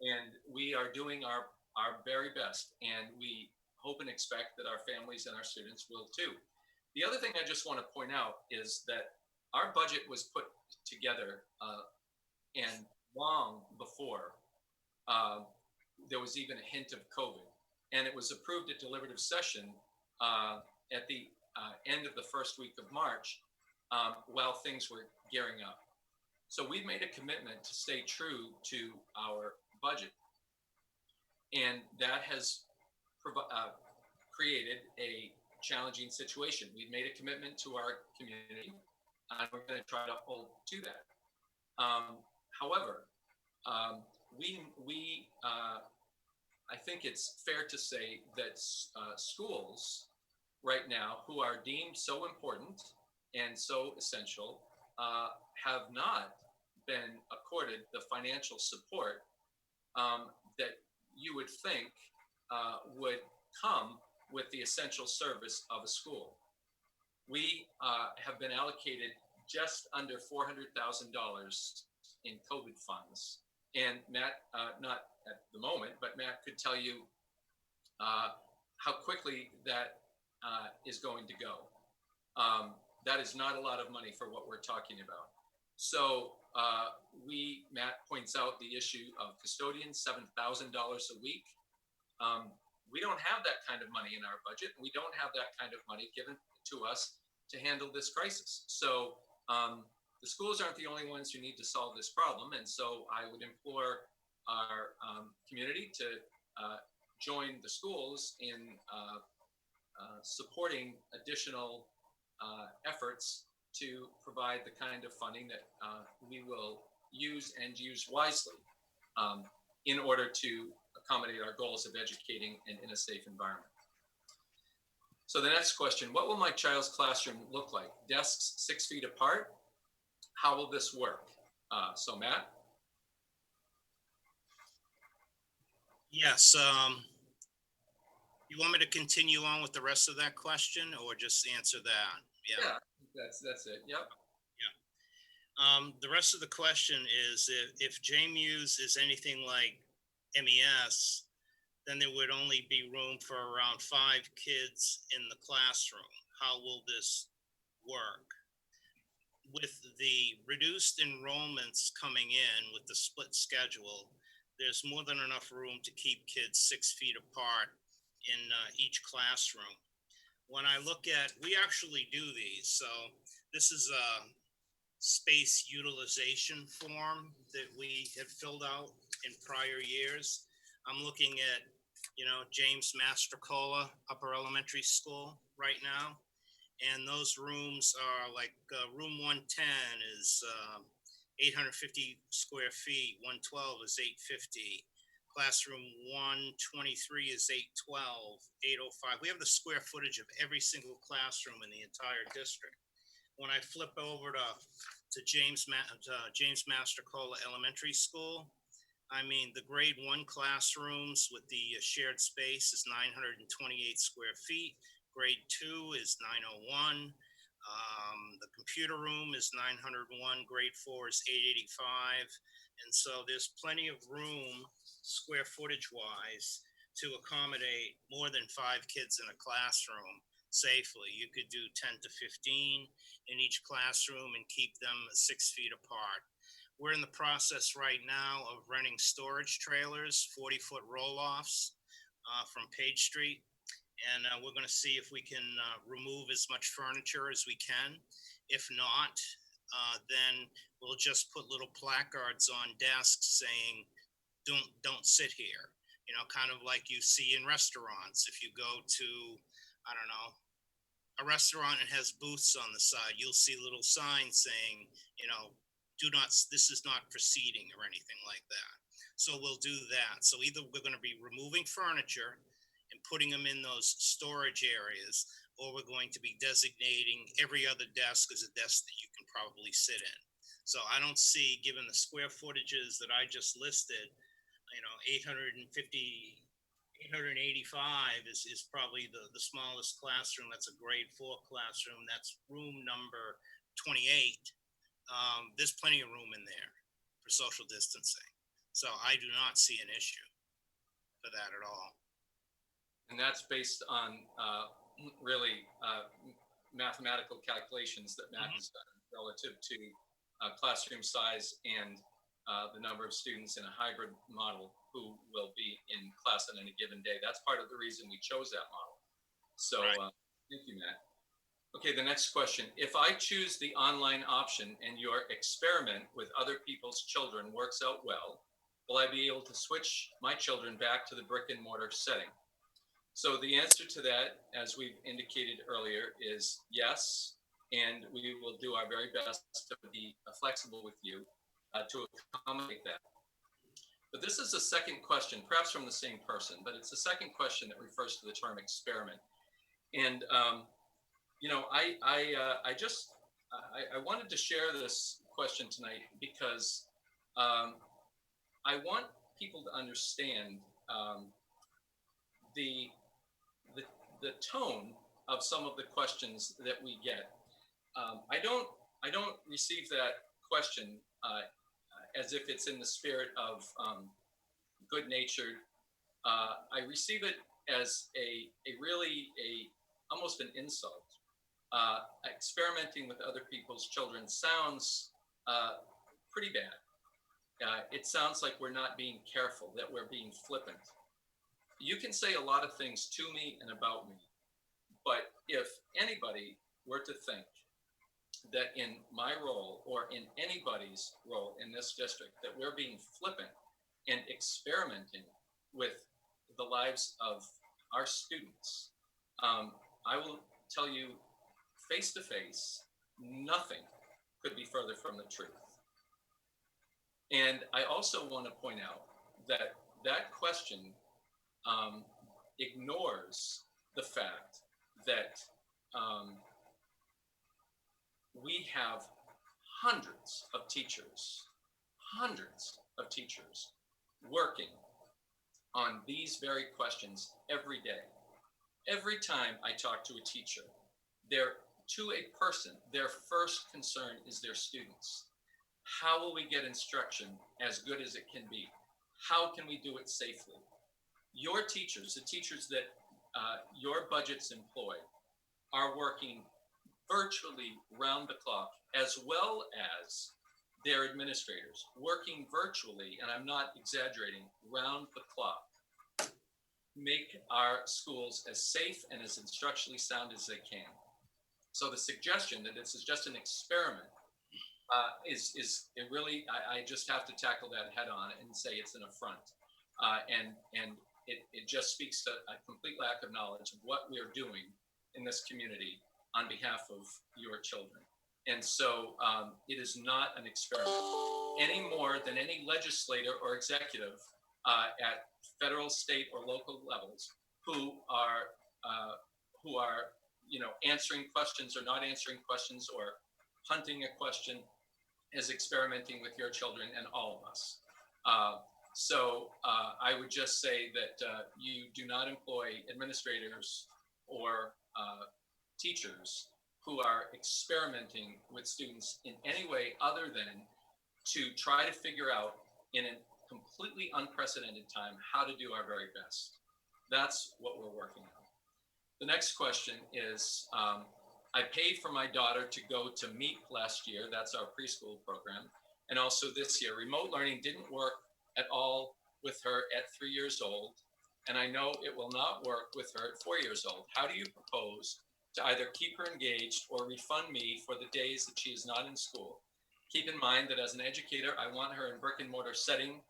And we are doing our very best, and we hope and expect that our families and our students will too. The other thing I just want to point out is that our budget was put together and long before there was even a hint of COVID. And it was approved at deliberative session at the end of the first week of March while things were gearing up. So we've made a commitment to stay true to our budget. And that has created a challenging situation. We've made a commitment to our community, and we're going to try to hold to that. However, I think it's fair to say that schools right now, who are deemed so important and so essential, have not been accorded the financial support that you would think would come with the essential service of a school. We have been allocated just under $400,000 in COVID funds. And Matt, not at the moment, but Matt could tell you how quickly that is going to go. That is not a lot of money for what we're talking about. So Matt points out the issue of custodians, $7,000 a week. We don't have that kind of money in our budget. We don't have that kind of money given to us to handle this crisis. So the schools aren't the only ones who need to solve this problem. And so I would implore our community to join the schools in supporting additional efforts to provide the kind of funding that we will use and use wisely in order to accommodate our goals of educating and in a safe environment. So the next question, what will my child's classroom look like? Desks 6 feet apart? How will this work? So Matt? Yes. You want me to continue on with the rest of that question or just answer that? Yeah, that's it. Yep. The rest of the question is if JMU's is anything like MES, then there would only be room for around 5 kids in the classroom. How will this work? With the reduced enrollments coming in with the split schedule, there's more than enough room to keep kids 6 feet apart in each classroom. When I look at, we actually do these. So this is a space utilization form that we have filled out in prior years. I'm looking at, James Mastrocola Upper Elementary School right now. And those rooms are like room 110 is 850 square feet, 112 is 850. Classroom 123 is 812, 805. We have the square footage of every single classroom in the entire district. When I flip over to James Mastrocola Elementary School, I mean, the grade 1 classrooms with the shared space is 928 square feet. Grade 2 is 901. The computer room is 901. Grade 4 is 885. And so there's plenty of room, square footage wise, to accommodate more than 5 kids in a classroom safely. You could do 10 to 15 in each classroom and keep them 6 feet apart. We're in the process right now of renting storage trailers, 40-foot roll-offs from Page Street. And we're going to see if we can remove as much furniture as we can. If not, then we'll just put little placards on desks saying, don't sit here. Kind of like you see in restaurants. If you go to, I don't know, a restaurant and has booths on the side, you'll see little signs saying, do not, this is not for seating or anything like that. So we'll do that. So either we're going to be removing furniture and putting them in those storage areas, or we're going to be designating every other desk as a desk that you can probably sit in. So I don't see, given the square footages that I just listed, 850, 885 is probably the smallest classroom. That's a grade 4 classroom. That's room number 28. There's plenty of room in there for social distancing. So I do not see an issue for that at all. And that's based on really mathematical calculations that Matt has done relative to classroom size and the number of students in a hybrid model who will be in class on any given day. That's part of the reason we chose that model. So thank you, Matt. Okay, the next question. If I choose the online option and your experiment with other people's children works out well, will I be able to switch my children back to the brick and mortar setting? So the answer to that, as we've indicated earlier, is yes, and we will do our very best to be flexible with you to accommodate that. But this is a second question, perhaps from the same person, but it's a second question that refers to the term experiment. And I wanted to share this question tonight because I want people to understand the tone of some of the questions that we get. I don't receive that question as if it's in the spirit of good-natured. I receive it as almost an insult. Experimenting with other people's children sounds pretty bad. It sounds like we're not being careful, that we're being flippant. You can say a lot of things to me and about me, but if anybody were to think that in my role or in anybody's role in this district that we're being flippant and experimenting with the lives of our students, I will tell you face to face, nothing could be further from the truth. And I also want to point out that that question ignores the fact that we have hundreds of teachers working on these very questions every day. Every time I talk to a teacher, to a person, their first concern is their students. How will we get instruction as good as it can be? How can we do it safely? Your teachers, the teachers that your budgets employ, are working virtually round the clock, as well as their administrators, working virtually, and I'm not exaggerating, round the clock, make our schools as safe and as instructionally sound as they can. So the suggestion that this is just an experiment is really, I just have to tackle that head on and say it's an affront. And it just speaks to a complete lack of knowledge of what we're doing in this community on behalf of your children. And so it is not an experiment any more than any legislator or executive at federal, state, or local levels who are answering questions or not answering questions or punting a question is experimenting with your children and all of us. So I would just say that you do not employ administrators or teachers who are experimenting with students in any way other than to try to figure out in a completely unprecedented time how to do our very best. That's what we're working on. The next question is, I paid for my daughter to go to MEEP last year. That's our preschool program. And also this year, remote learning didn't work at all with her at 3 years old. And I know it will not work with her at 4 years old. How do you propose to either keep her engaged or refund me for the days that she is not in school? Keep in mind that as an educator, I want her in brick and mortar setting,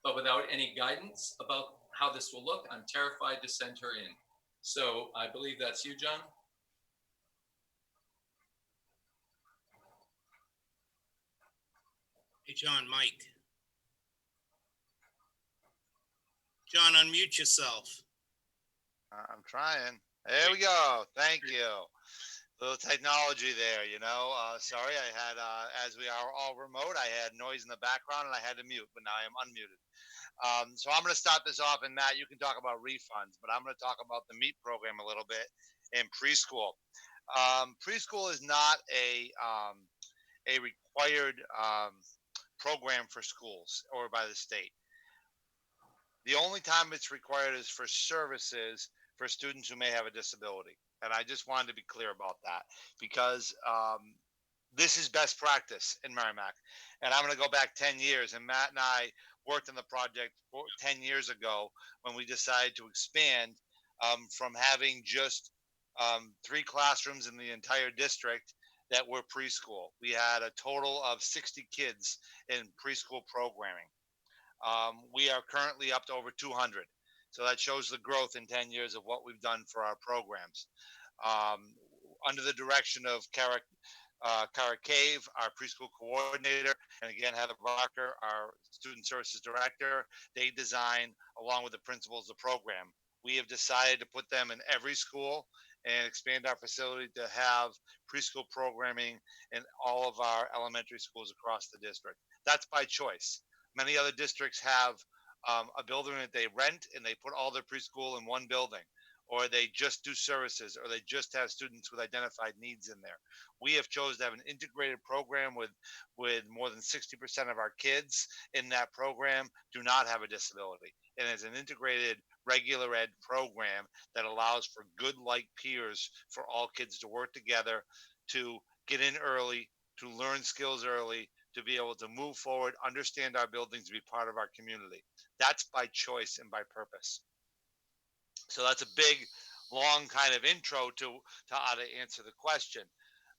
but without any guidance about how this will look, I'm terrified to send her in. So I believe that's you, John. Hey, John, Mike. John, unmute yourself. I'm trying. There we go. Thank you. Little technology there, sorry, I had, as we are all remote, I had noise in the background and I had to mute, but now I am unmuted. So I'm going to start this off, and Matt, you can talk about refunds, but I'm going to talk about the MEET program a little bit in preschool. Preschool is not a required program for schools or by the state. The only time it's required is for services for students who may have a disability. And I just wanted to be clear about that because this is best practice in Merrimack. And I'm going to go back 10 years. And Matt and I worked on the project 10 years ago when we decided to expand from having just 3 classrooms in the entire district that were preschool. We had a total of 60 kids in preschool programming. We are currently up to over 200. So that shows the growth in 10 years of what we've done for our programs. Under the direction of Kara Cave, our preschool coordinator, and again, Heather Barker, our student services director, they design, along with the principals, the program. We have decided to put them in every school and expand our facility to have preschool programming in all of our elementary schools across the district. That's by choice. Many other districts have a building that they rent and they put all their preschool in one building, or they just do services, or they just have students with identified needs in there. We have chosen to have an integrated program with more than 60% of our kids in that program do not have a disability. And it's an integrated regular ed program that allows for good like peers for all kids to work together, to get in early, to learn skills early, to be able to move forward, understand our buildings, to be part of our community. That's by choice and by purpose. So that's a big, long kind of intro to how to answer the question.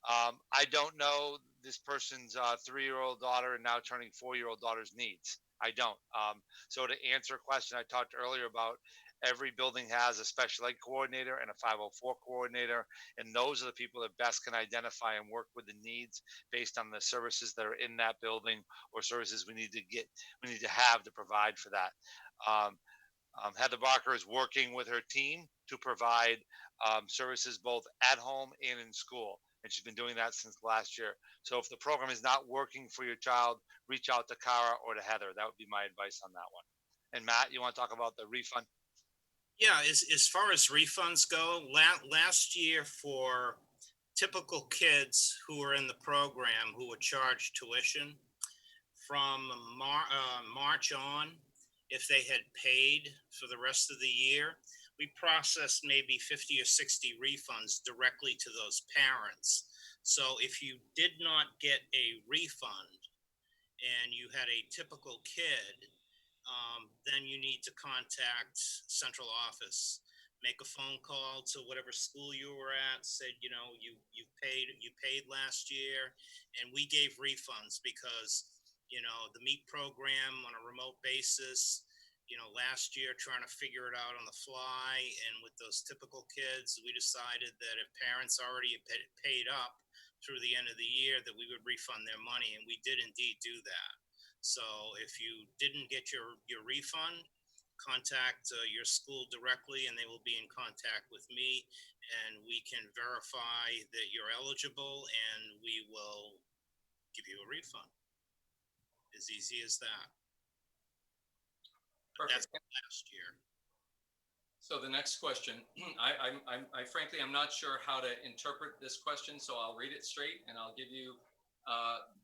I don't know this person's 3-year-old daughter and now turning 4-year-old daughter's needs. I don't. So to answer a question I talked earlier about, every building has a special ed coordinator and a 504 coordinator, and those are the people that best can identify and work with the needs based on the services that are in that building or services we need to have to provide for that. Heather Barker is working with her team to provide services both at home and in school. And she's been doing that since last year. So if the program is not working for your child, reach out to Kara or to Heather. That would be my advice on that one. And Matt, you want to talk about the refund? Yeah, as far as refunds go, last year for typical kids who were in the program who were charged tuition from March on, if they had paid for the rest of the year, we processed maybe 50 or 60 refunds directly to those parents. So if you did not get a refund and you had a typical kid, then you need to contact central office, make a phone call to whatever school you were at, said, you paid last year, and we gave refunds because, the MEET program on a remote basis, last year trying to figure it out on the fly, and with those typical kids, we decided that if parents already paid up through the end of the year, that we would refund their money, and we did indeed do that. So if you didn't get your refund, contact your school directly, and they will be in contact with me, and we can verify that you're eligible, and we will give you a refund. As easy as that. Perfect. That's last year. So the next question, I frankly, I'm not sure how to interpret this question, so I'll read it straight and I'll give you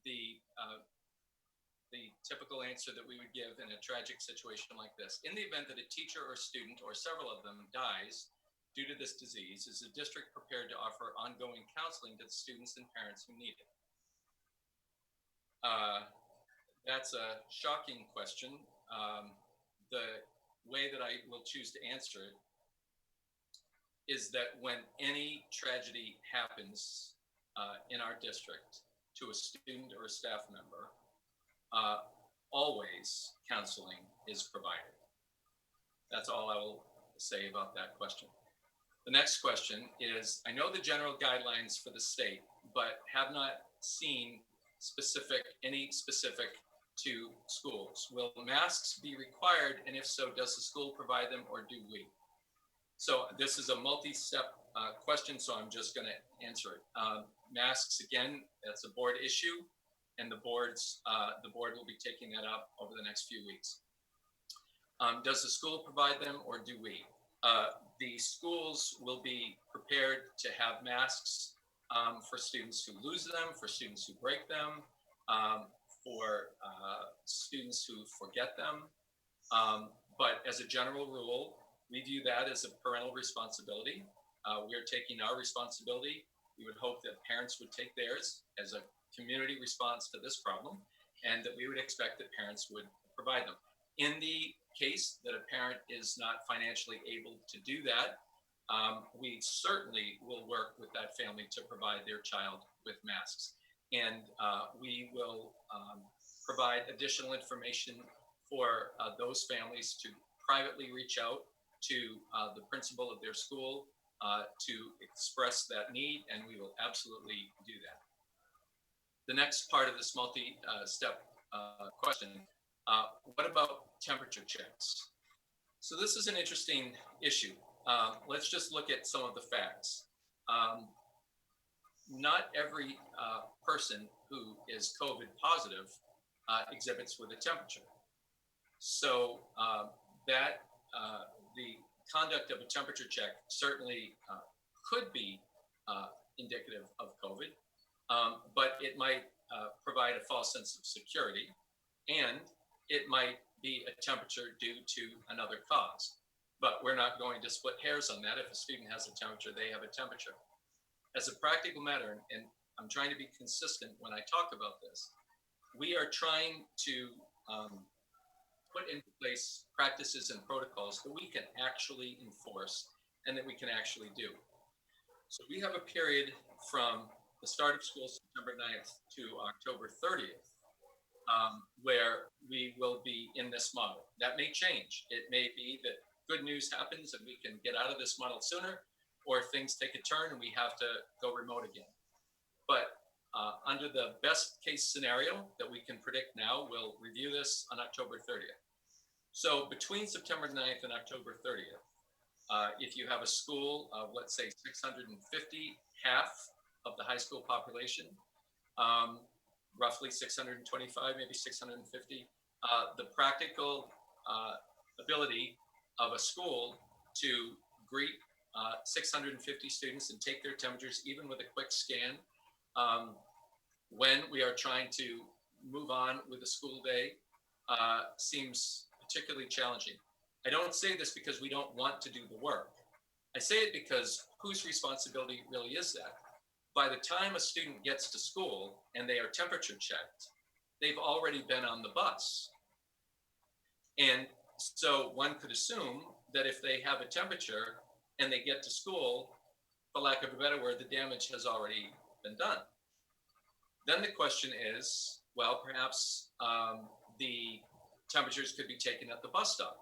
the typical answer that we would give in a tragic situation like this. In the event that a teacher or student or several of them dies due to this disease, is the district prepared to offer ongoing counseling to the students and parents who need it? That's a shocking question. The way that I will choose to answer it is that when any tragedy happens in our district to a student or a staff member, always counseling is provided. That's all I will say about that question. The next question is, I know the general guidelines for the state, but have not seen any specific to schools. Will masks be required? And if so, does the school provide them or do we? So this is a multi-step question, so I'm just going to answer it. Masks, again, that's a board issue, and the board will be taking that up over the next few weeks. Does the school provide them or do we? The schools will be prepared to have masks for students who lose them, for students who break them, for students who forget them. But as a general rule, we view that as a parental responsibility. We are taking our responsibility. We would hope that parents would take theirs as a community response to this problem, and that we would expect that parents would provide them. In the case that a parent is not financially able to do that, we certainly will work with that family to provide their child with masks. And we will provide additional information for those families to privately reach out to the principal of their school to express that need, and we will absolutely do that. The next part of this multi-step question, what about temperature checks? So this is an interesting issue. Let's just look at some of the facts. Not every person who is COVID positive exhibits with a temperature. So the conduct of a temperature check certainly could be indicative of COVID, but it might provide a false sense of security, and it might be a temperature due to another cause. But we're not going to split hairs on that. If a student has a temperature, they have a temperature. As a practical matter, and I'm trying to be consistent when I talk about this, we are trying to put into place practices and protocols that we can actually enforce and that we can actually do. So we have a period from the start of school, September 9th to October 30th, where we will be in this model. That may change. It may be that good news happens and we can get out of this model sooner, or things take a turn and we have to go remote again. But under the best case scenario that we can predict now, we'll review this on October 30th. So between September 9th and October 30th, if you have a school of, let's say, 650, half of the high school population, roughly 625, maybe 650, the practical ability of a school to greet 650 students and take their temperatures, even with a quick scan, when we are trying to move on with the school day, seems particularly challenging. I don't say this because we don't want to do the work. I say it because whose responsibility really is that? By the time a student gets to school and they are temperature checked, they've already been on the bus. And so one could assume that if they have a temperature and they get to school, for lack of a better word, the damage has already been done. Then the question is, well, perhaps the temperatures could be taken at the bus stop.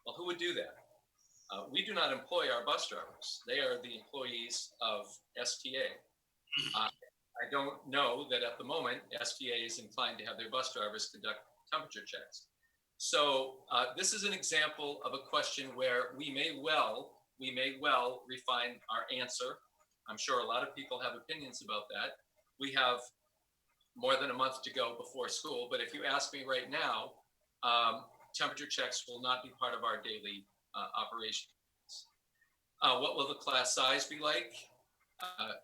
Well, who would do that? We do not employ our bus drivers. They are the employees of STA. I don't know that at the moment STA is inclined to have their bus drivers conduct temperature checks. So this is an example of a question where we may well refine our answer. I'm sure a lot of people have opinions about that. We have more than a month to go before school, but if you ask me right now, temperature checks will not be part of our daily operations. What will the class size be like?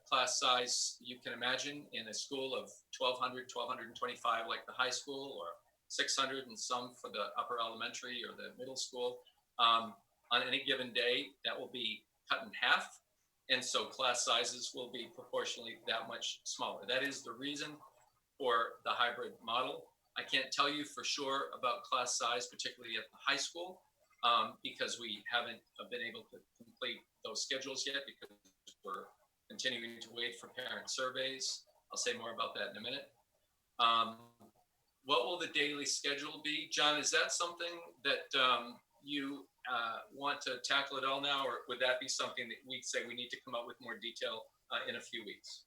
Class size, you can imagine, in a school of 1,200, 1,225 like the high school, or 600 and some for the upper elementary or the middle school. On any given day, that will be cut in half. And so class sizes will be proportionally that much smaller. That is the reason for the hybrid model. I can't tell you for sure about class size, particularly at the high school, because we haven't been able to complete those schedules yet because we're continuing to wait for parent surveys. I'll say more about that in a minute. What will the daily schedule be? John, is that something that you want to tackle at all now, or would that be something that we'd say we need to come up with more detail in a few weeks?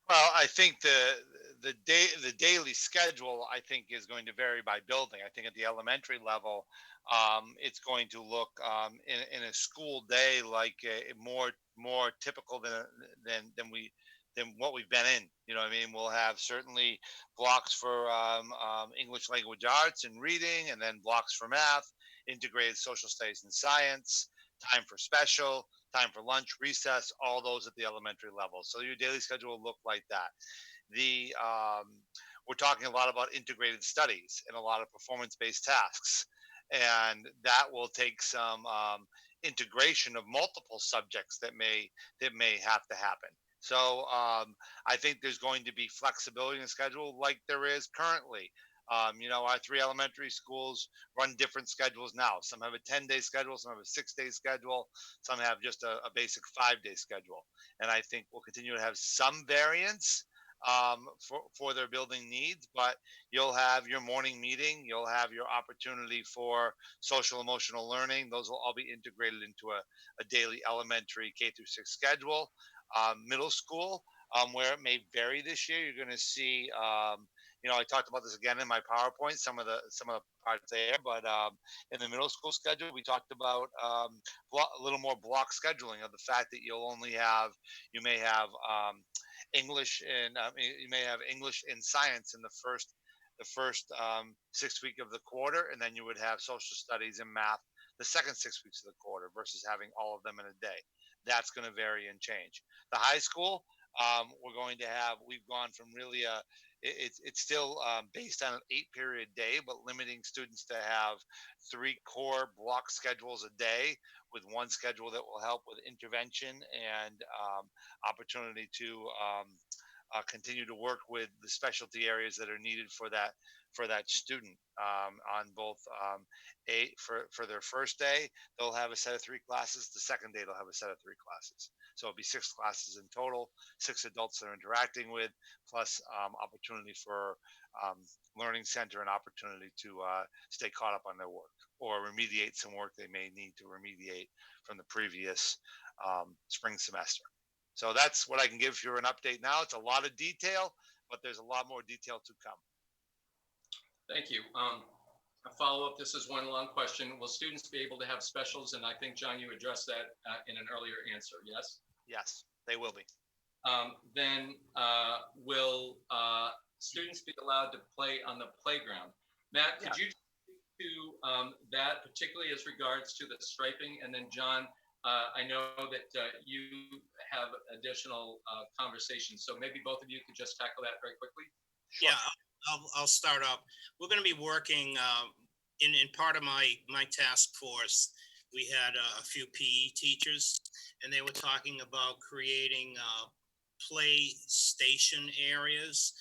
Well, I think the daily schedule, I think, is going to vary by building. I think at the elementary level, it's going to look in a school day like more typical than than what we've been in. You know what I mean? We'll have certainly blocks for English language arts and reading, and then blocks for math, integrated social studies and science, time for special, time for lunch, recess, all those at the elementary level. So your daily schedule will look like that. The We're talking a lot about integrated studies and a lot of performance-based tasks, and that will take some integration of multiple subjects that may have to happen. So I think there's going to be flexibility in the schedule like there is currently. Our three elementary schools run different schedules now. Some have a 10-day schedule, some have a 6-day schedule, some have just a basic 5-day schedule. And I think we'll continue to have some variance for their building needs, but you'll have your morning meeting, you'll have your opportunity for social emotional learning. Those will all be integrated into a daily elementary K through 6 schedule. Middle school, where it may vary this year, you're going to see. I talked about this again in my PowerPoint. Some of the parts there, but in the middle school schedule, we talked about a little more block scheduling of the fact that you may have English and you may have English and science in the first 6 week of the quarter, and then you would have social studies and math the second 6 weeks of the quarter versus having all of them in a day. That's going to vary and change. The high school, we've gone from really it's still based on an 8-period day, but limiting students to have 3 core block schedules a day with one schedule that will help with intervention and opportunity to continue to work with the specialty areas that are needed for that student on both for their first day. They'll have a set of 3 classes. The second day they'll have a set of 3 classes, so it'll be 6 classes in total, 6 adults they're interacting with, plus opportunity for learning center and opportunity to stay caught up on their work or remediate some work they may need to remediate from the previous spring semester. So that's what I can give you an update now. It's a lot of detail, but there's a lot more detail to come. Thank you. A follow-up, this is one long question. Will students be able to have specials? And I think, John, you addressed that in an earlier answer, yes? Yes, they will be. Then will students be allowed to play on the playground? Matt, could you speak to that, particularly as regards to the striping? And then, John, I know that you have additional conversations, so maybe both of you could just tackle that very quickly. Sure. Yeah, I'll start up. We're going to be working in part of my task force. We had a few PE teachers, and they were talking about creating play station areas.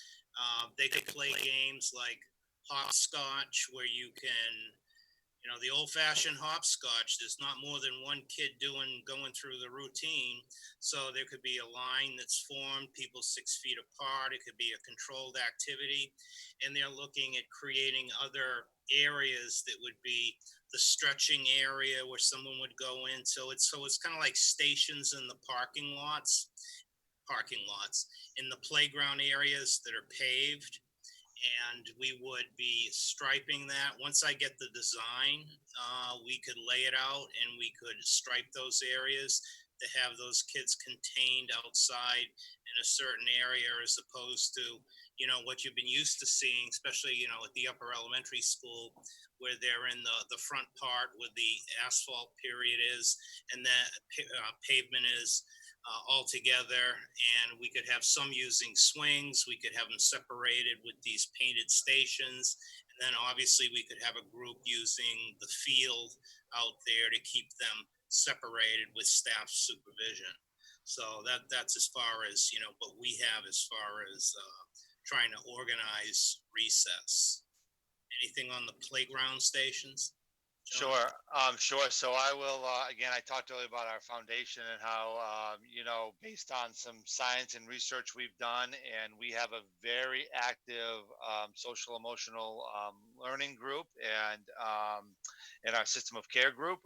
They could play games like hopscotch, where you can, the old-fashioned hopscotch. There's not more than one kid going through the routine, so there could be a line that's formed, people 6 feet apart. It could be a controlled activity, and they're looking at creating other areas that would be the stretching area where someone would go in. So it's kind of like stations in the parking lots in the playground areas that are paved, and we would be striping that. Once I get the design, we could lay it out and we could stripe those areas to have those kids contained outside in a certain area, as opposed to, what you've been used to seeing, especially, at the upper elementary school, where they're in the front part where the asphalt period is, and that pavement is all together. And we could have some using swings. We could have them separated with these painted stations. And then obviously we could have a group using the field out there to keep them separated with staff supervision. So that's as far as, what we have as far as trying to organize recess. Anything on the playground stations? Sure, sure. So I will, again, I talked earlier about our foundation and how, based on some science and research we've done, and we have a very active social emotional learning group and our system of care group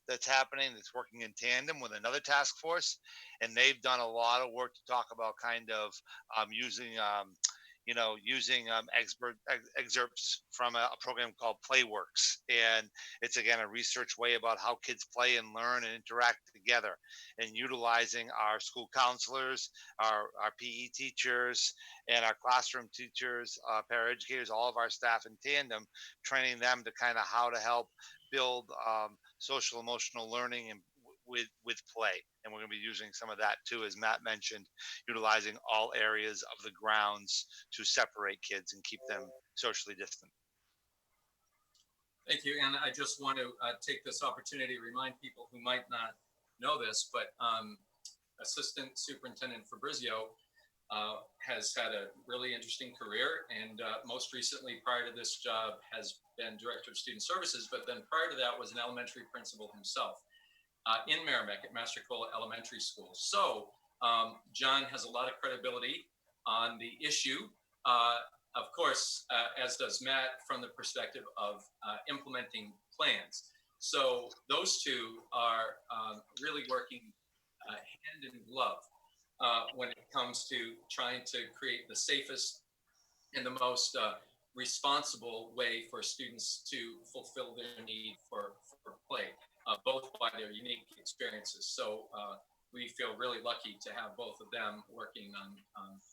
that's happening, that's working in tandem with another task force. And they've done a lot of work to talk about kind of using excerpts from a program called Playworks. And it's again a research way about how kids play and learn and interact together, and utilizing our school counselors, our PE teachers, and our classroom teachers, paraeducators, all of our staff in tandem, training them to kind of how to help build social emotional learning and with play. And we're going to be using some of that too, as Matt mentioned, utilizing all areas of the grounds to separate kids and keep them socially distant. Thank you. And I just want to take this opportunity to remind people who might not know this, but Assistant Superintendent Fabrizio has had a really interesting career, and most recently, prior to this job, has been Director of Student Services, but then prior to that was an elementary principal himself in Merrimack at Mastercola Elementary School. So John has a lot of credibility on the issue. Of course, as does Matt, from the perspective of implementing plans. So those two are really working hand in glove when it comes to trying to create the safest and the most responsible way for students to fulfill their need for play, both by their unique experiences. So we feel really lucky to have both of them working on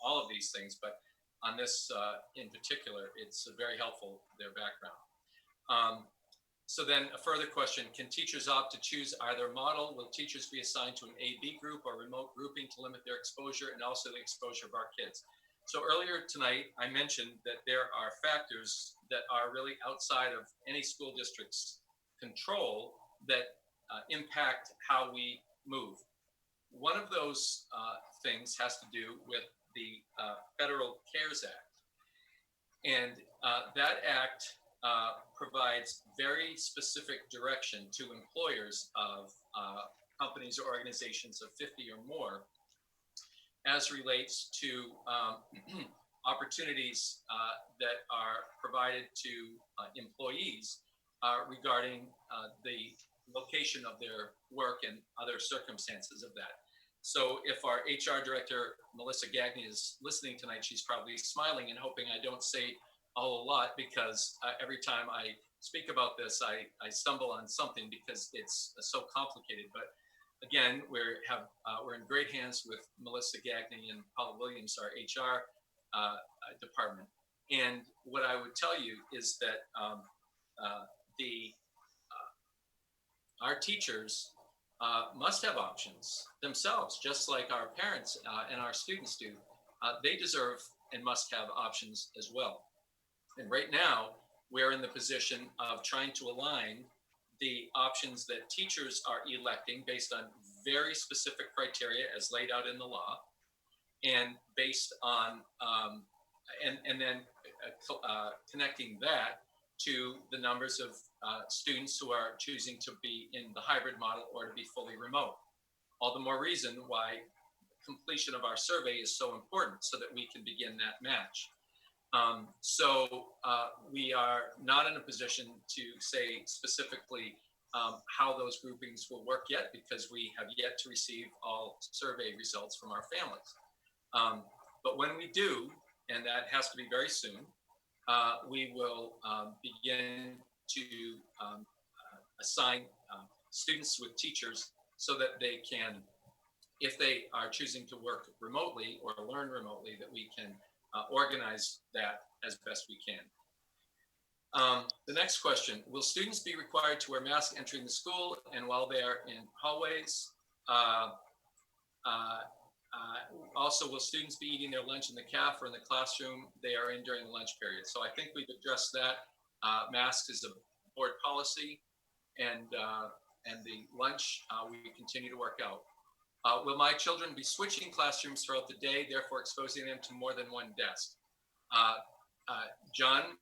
all of these things, but on this in particular, it's very helpful, their background. So then a further question, can teachers opt to choose either model? Will teachers be assigned to an A-B group or remote grouping to limit their exposure and also the exposure of our kids? So earlier tonight, I mentioned that there are factors that are really outside of any school district's control that impact how we move. One of those things has to do with the Federal CARES Act. And that act provides very specific direction to employers of companies or organizations of 50 or more as relates to opportunities that are provided to employees regarding the location of their work and other circumstances of that. So if our HR director, Melissa Gagne, is listening tonight, she's probably smiling and hoping I don't say a whole lot, because every time I speak about this, I stumble on something because it's so complicated. But again, we're in great hands with Melissa Gagne and Paula Williams, our HR department. And what I would tell you is that our teachers must have options themselves, just like our parents and our students do. They deserve and must have options as well. And right now, we're in the position of trying to align the options that teachers are electing based on very specific criteria as laid out in the law, and based on, and then connecting that to the numbers of students who are choosing to be in the hybrid model or to be fully remote. All the more reason why completion of our survey is so important, so that we can begin that match. So we are not in a position to say specifically how those groupings will work yet, because we have yet to receive all survey results from our families. But when we do, and that has to be very soon, we will begin to assign students with teachers so that they can, if they are choosing to work remotely or learn remotely, that we can organize that as best we can. The next question, will students be required to wear masks entering the school and while they are in hallways? Also, will students be eating their lunch in the caf or in the classroom they are in during the lunch period? So I think we've addressed that. Masks is a board policy, and the lunch we continue to work out. Will my children be switching classrooms throughout the day, therefore exposing them to more than one desk? John,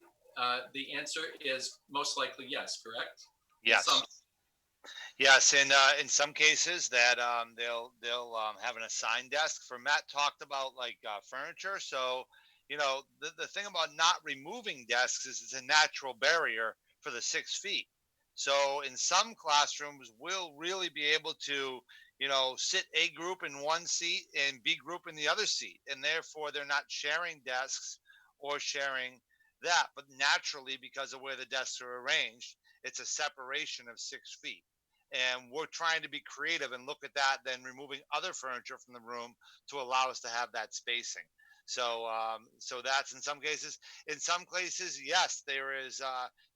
the answer is most likely yes, correct? In some, Yes. Yes, and in some cases that they'll have an assigned desk. For Matt talked about like furniture. So the thing about not removing desks is it's a natural barrier for the 6 feet. So in some classrooms, we'll really be able to sit A group in one seat and B group in the other seat, and therefore they're not sharing desks or sharing that. But naturally, because of where the desks are arranged, it's a separation of 6 feet, and we're trying to be creative and look at that, then removing other furniture from the room to allow us to have that spacing. So that's in some cases. In some places, yes, there is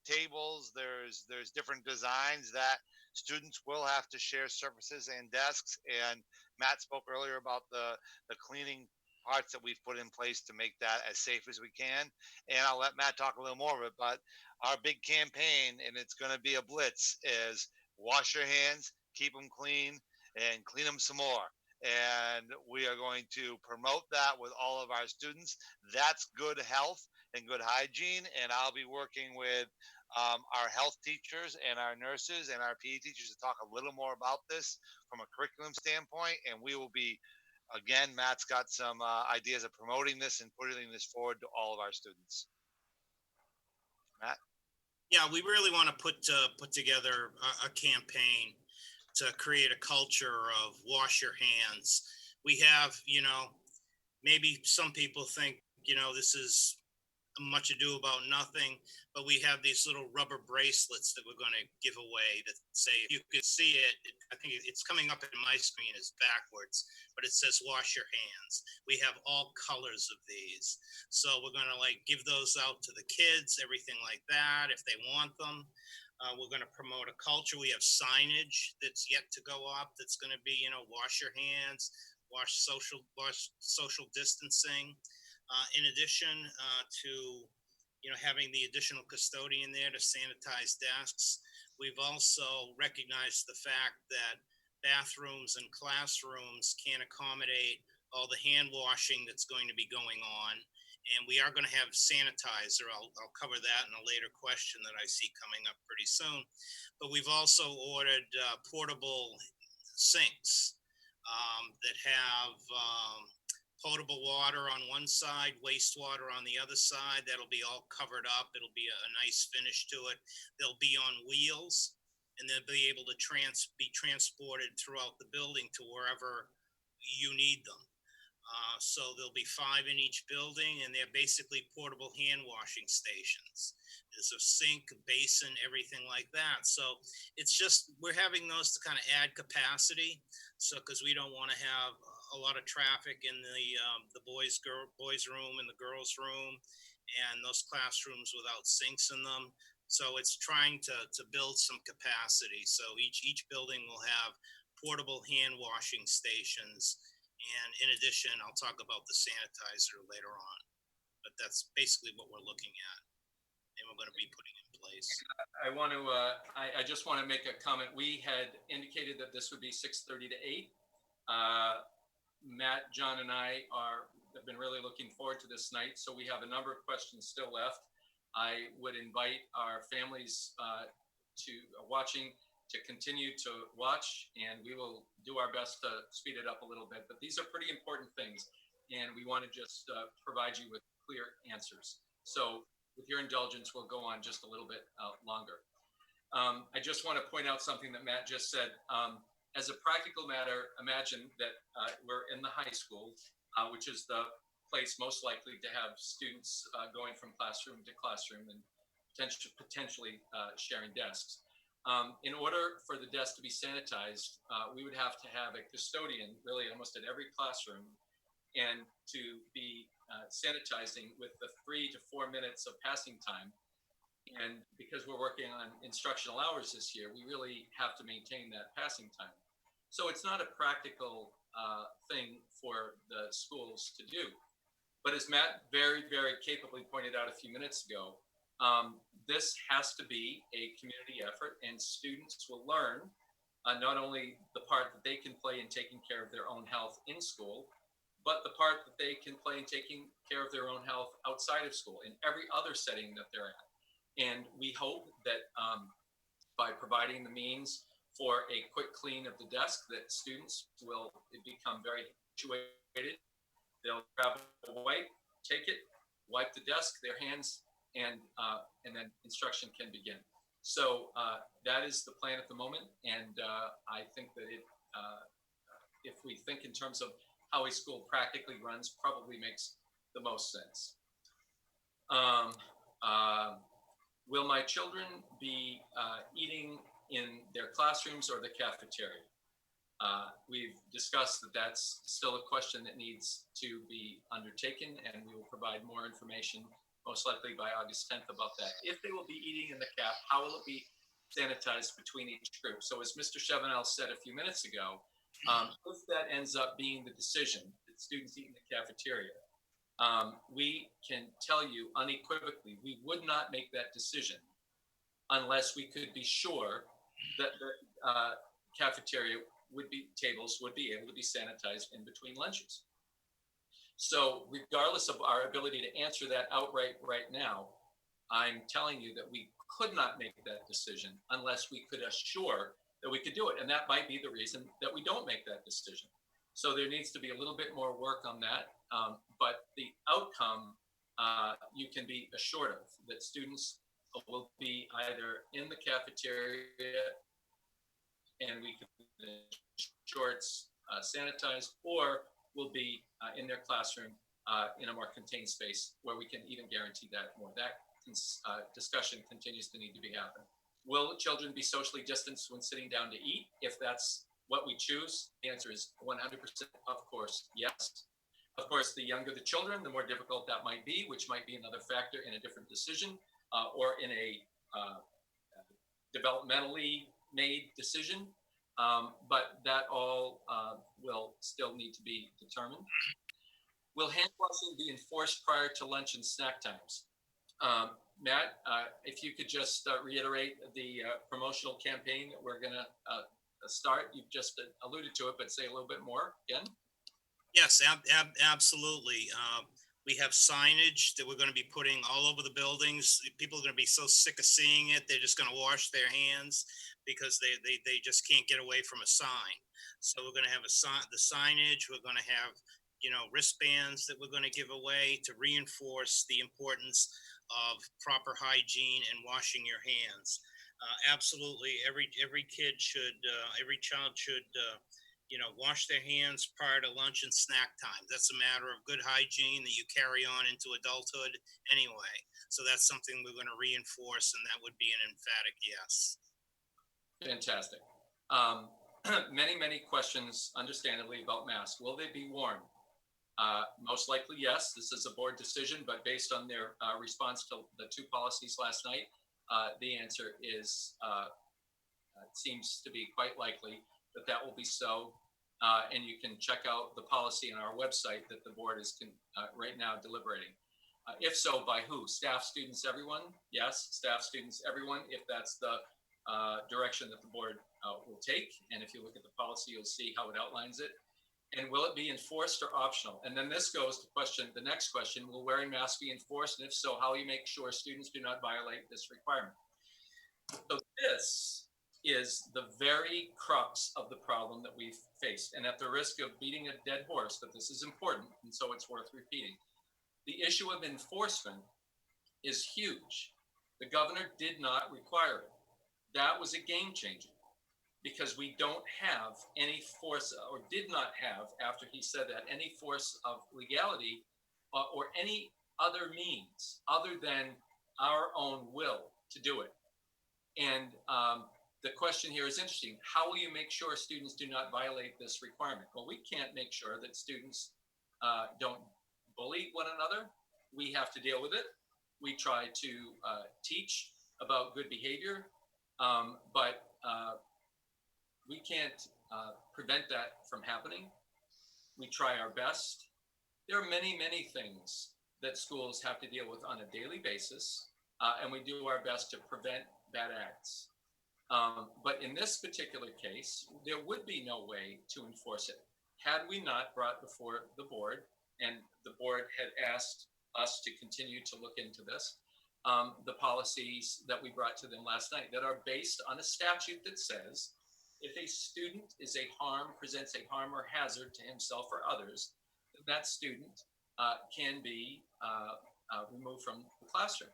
tables. There's different designs that students will have to share surfaces and desks. And Matt spoke earlier about the cleaning parts that we've put in place to make that as safe as we can. And I'll let Matt talk a little more of it. But our big campaign, and it's going to be a blitz, is wash your hands, keep them clean, and clean them some more. And we are going to promote that with all of our students. That's good health and good hygiene. And I'll be working with our health teachers and our nurses and our PE teachers to talk a little more about this from a curriculum standpoint. And we will be, again, Matt's got some ideas of promoting this and putting this forward to all of our students. Matt? Yeah, we really want to put together a campaign to create a culture of wash your hands. We have, maybe some people think, this is much ado about nothing, but we have these little rubber bracelets that we're going to give away that say, if you could see it, I think it's coming up in my screen is backwards, but it says wash your hands. We have all colors of these. So we're going to like give those out to the kids, everything like that, if they want them. We're going to promote a culture. We have signage that's yet to go up. That's going to be, wash your hands, wash social distancing. In addition to having the additional custodian there to sanitize desks, we've also recognized the fact that bathrooms and classrooms can't accommodate all the hand washing that's going to be going on. And we are going to have sanitizer. I'll cover that in a later question that I see coming up pretty soon. But we've also ordered portable sinks that have potable water on one side, wastewater on the other side. That'll be all covered up. It'll be a nice finish to it. They'll be on wheels, and they'll be able to be transported throughout the building to wherever you need them. So there'll be 5 in each building, and they're basically portable hand washing stations. There's a sink, a basin, everything like that. So it's just, we're having those to kind of add capacity. So, because we don't want to have a lot of traffic in the boys room and the girls room, and those classrooms without sinks in them. So it's trying to build some capacity. So each building will have portable hand washing stations. And in addition, I'll talk about the sanitizer later on, but that's basically what we're looking at and we're going to be putting in place. I just want to make a comment. We had indicated that this would be 6:30 to 8. Matt, John, and I have been really looking forward to this night. So we have a number of questions still left. I would invite our families watching to continue to watch, and we will do our best to speed it up a little bit. But these are pretty important things, and we want to just provide you with clear answers. So with your indulgence, we'll go on just a little bit longer. I just want to point out something that Matt just said. As a practical matter, imagine that we're in the high school, which is the place most likely to have students going from classroom to classroom and potentially sharing desks. In order for the desk to be sanitized, we would have to have a custodian really almost at every classroom, and to be sanitizing with the 3 to 4 minutes of passing time. And because we're working on instructional hours this year, we really have to maintain that passing time. So it's not a practical thing for the schools to do. But as Matt very, very capably pointed out a few minutes ago, this has to be a community effort, and students will learn not only the part that they can play in taking care of their own health in school, but the part that they can play in taking care of their own health outside of school in every other setting that they're at. And we hope that by providing the means for a quick clean of the desk that students will become very habituated. They'll grab a wipe, take it, wipe the desk, their hands, and then instruction can begin. So that is the plan at the moment, and I think that if we think in terms of how a school practically runs, probably makes the most sense. Will my children be eating in their classrooms or the cafeteria? We've discussed that that's still a question that needs to be undertaken, and we will provide more information, most likely by August 10th, about that. If they will be eating in the caf, how will it be sanitized between each group? So as Mr. Chevenel said a few minutes ago, if that ends up being the decision that students eat in the cafeteria, we can tell you unequivocally, we would not make that decision unless we could be sure that the cafeteria tables would be able to be sanitized in between lunches. So regardless of our ability to answer that outright right now, I'm telling you that we could not make that decision unless we could assure that we could do it. And that might be the reason that we don't make that decision. So there needs to be a little bit more work on that. But the outcome, you can be assured of, that students will be either in the cafeteria and we can ensure it's sanitized, or will be in their classroom in a more contained space where we can even guarantee that more. That discussion continues to need to be happening. Will children be socially distanced when sitting down to eat? If that's what we choose, the answer is 100%, of course, yes. Of course, the younger the children, the more difficult that might be, which might be another factor in a different decision or in a developmentally made decision. But that all will still need to be determined. Will hand washing be enforced prior to lunch and snack times? Matt, if you could just reiterate the promotional campaign that we're going to start. You've just alluded to it, but say a little bit more again. Yes, absolutely. We have signage that we're going to be putting all over the buildings. People are going to be so sick of seeing it, they're just going to wash their hands because they just can't get away from a sign. So we're going to have the signage. We're going to have, wristbands that we're going to give away to reinforce the importance of proper hygiene and washing your hands. Absolutely, every child should wash their hands prior to lunch and snack time. That's a matter of good hygiene that you carry on into adulthood anyway. So that's something we're going to reinforce, and that would be an emphatic yes. Fantastic. Many questions, understandably, about masks. Will they be worn? Most likely, yes. This is a board decision, but based on their response to the two policies last night, the answer is, it seems to be quite likely that will be so. And you can check out the policy on our website that the board is right now deliberating. If so, by who? Staff, students, everyone? Yes, staff, students, everyone, if that's the direction that the board will take. And if you look at the policy, you'll see how it outlines it. And will it be enforced or optional? And then this goes to the next question, will wearing masks be enforced? And if so, how will you make sure students do not violate this requirement? So this is the very crux of the problem that we've faced. And at the risk of beating a dead horse, that this is important, and so it's worth repeating. The issue of enforcement is huge. The governor did not require it. That was a game changer, because we don't have any force, or did not have, after he said that, any force of legality or any other means other than our own will to do it. And the question here is interesting. How will you make sure students do not violate this requirement? Well, we can't make sure that students don't bully one another. We have to deal with it. We try to teach about good behavior, but we can't prevent that from happening. We try our best. There are many things that schools have to deal with on a daily basis, and we do our best to prevent bad acts. But in this particular case, there would be no way to enforce it had we not brought before the board, and the board had asked us to continue to look into this. the policies that we brought to them last night that are based on a statute that says if a student presents a harm or hazard to himself or others, that student can be removed from the classroom.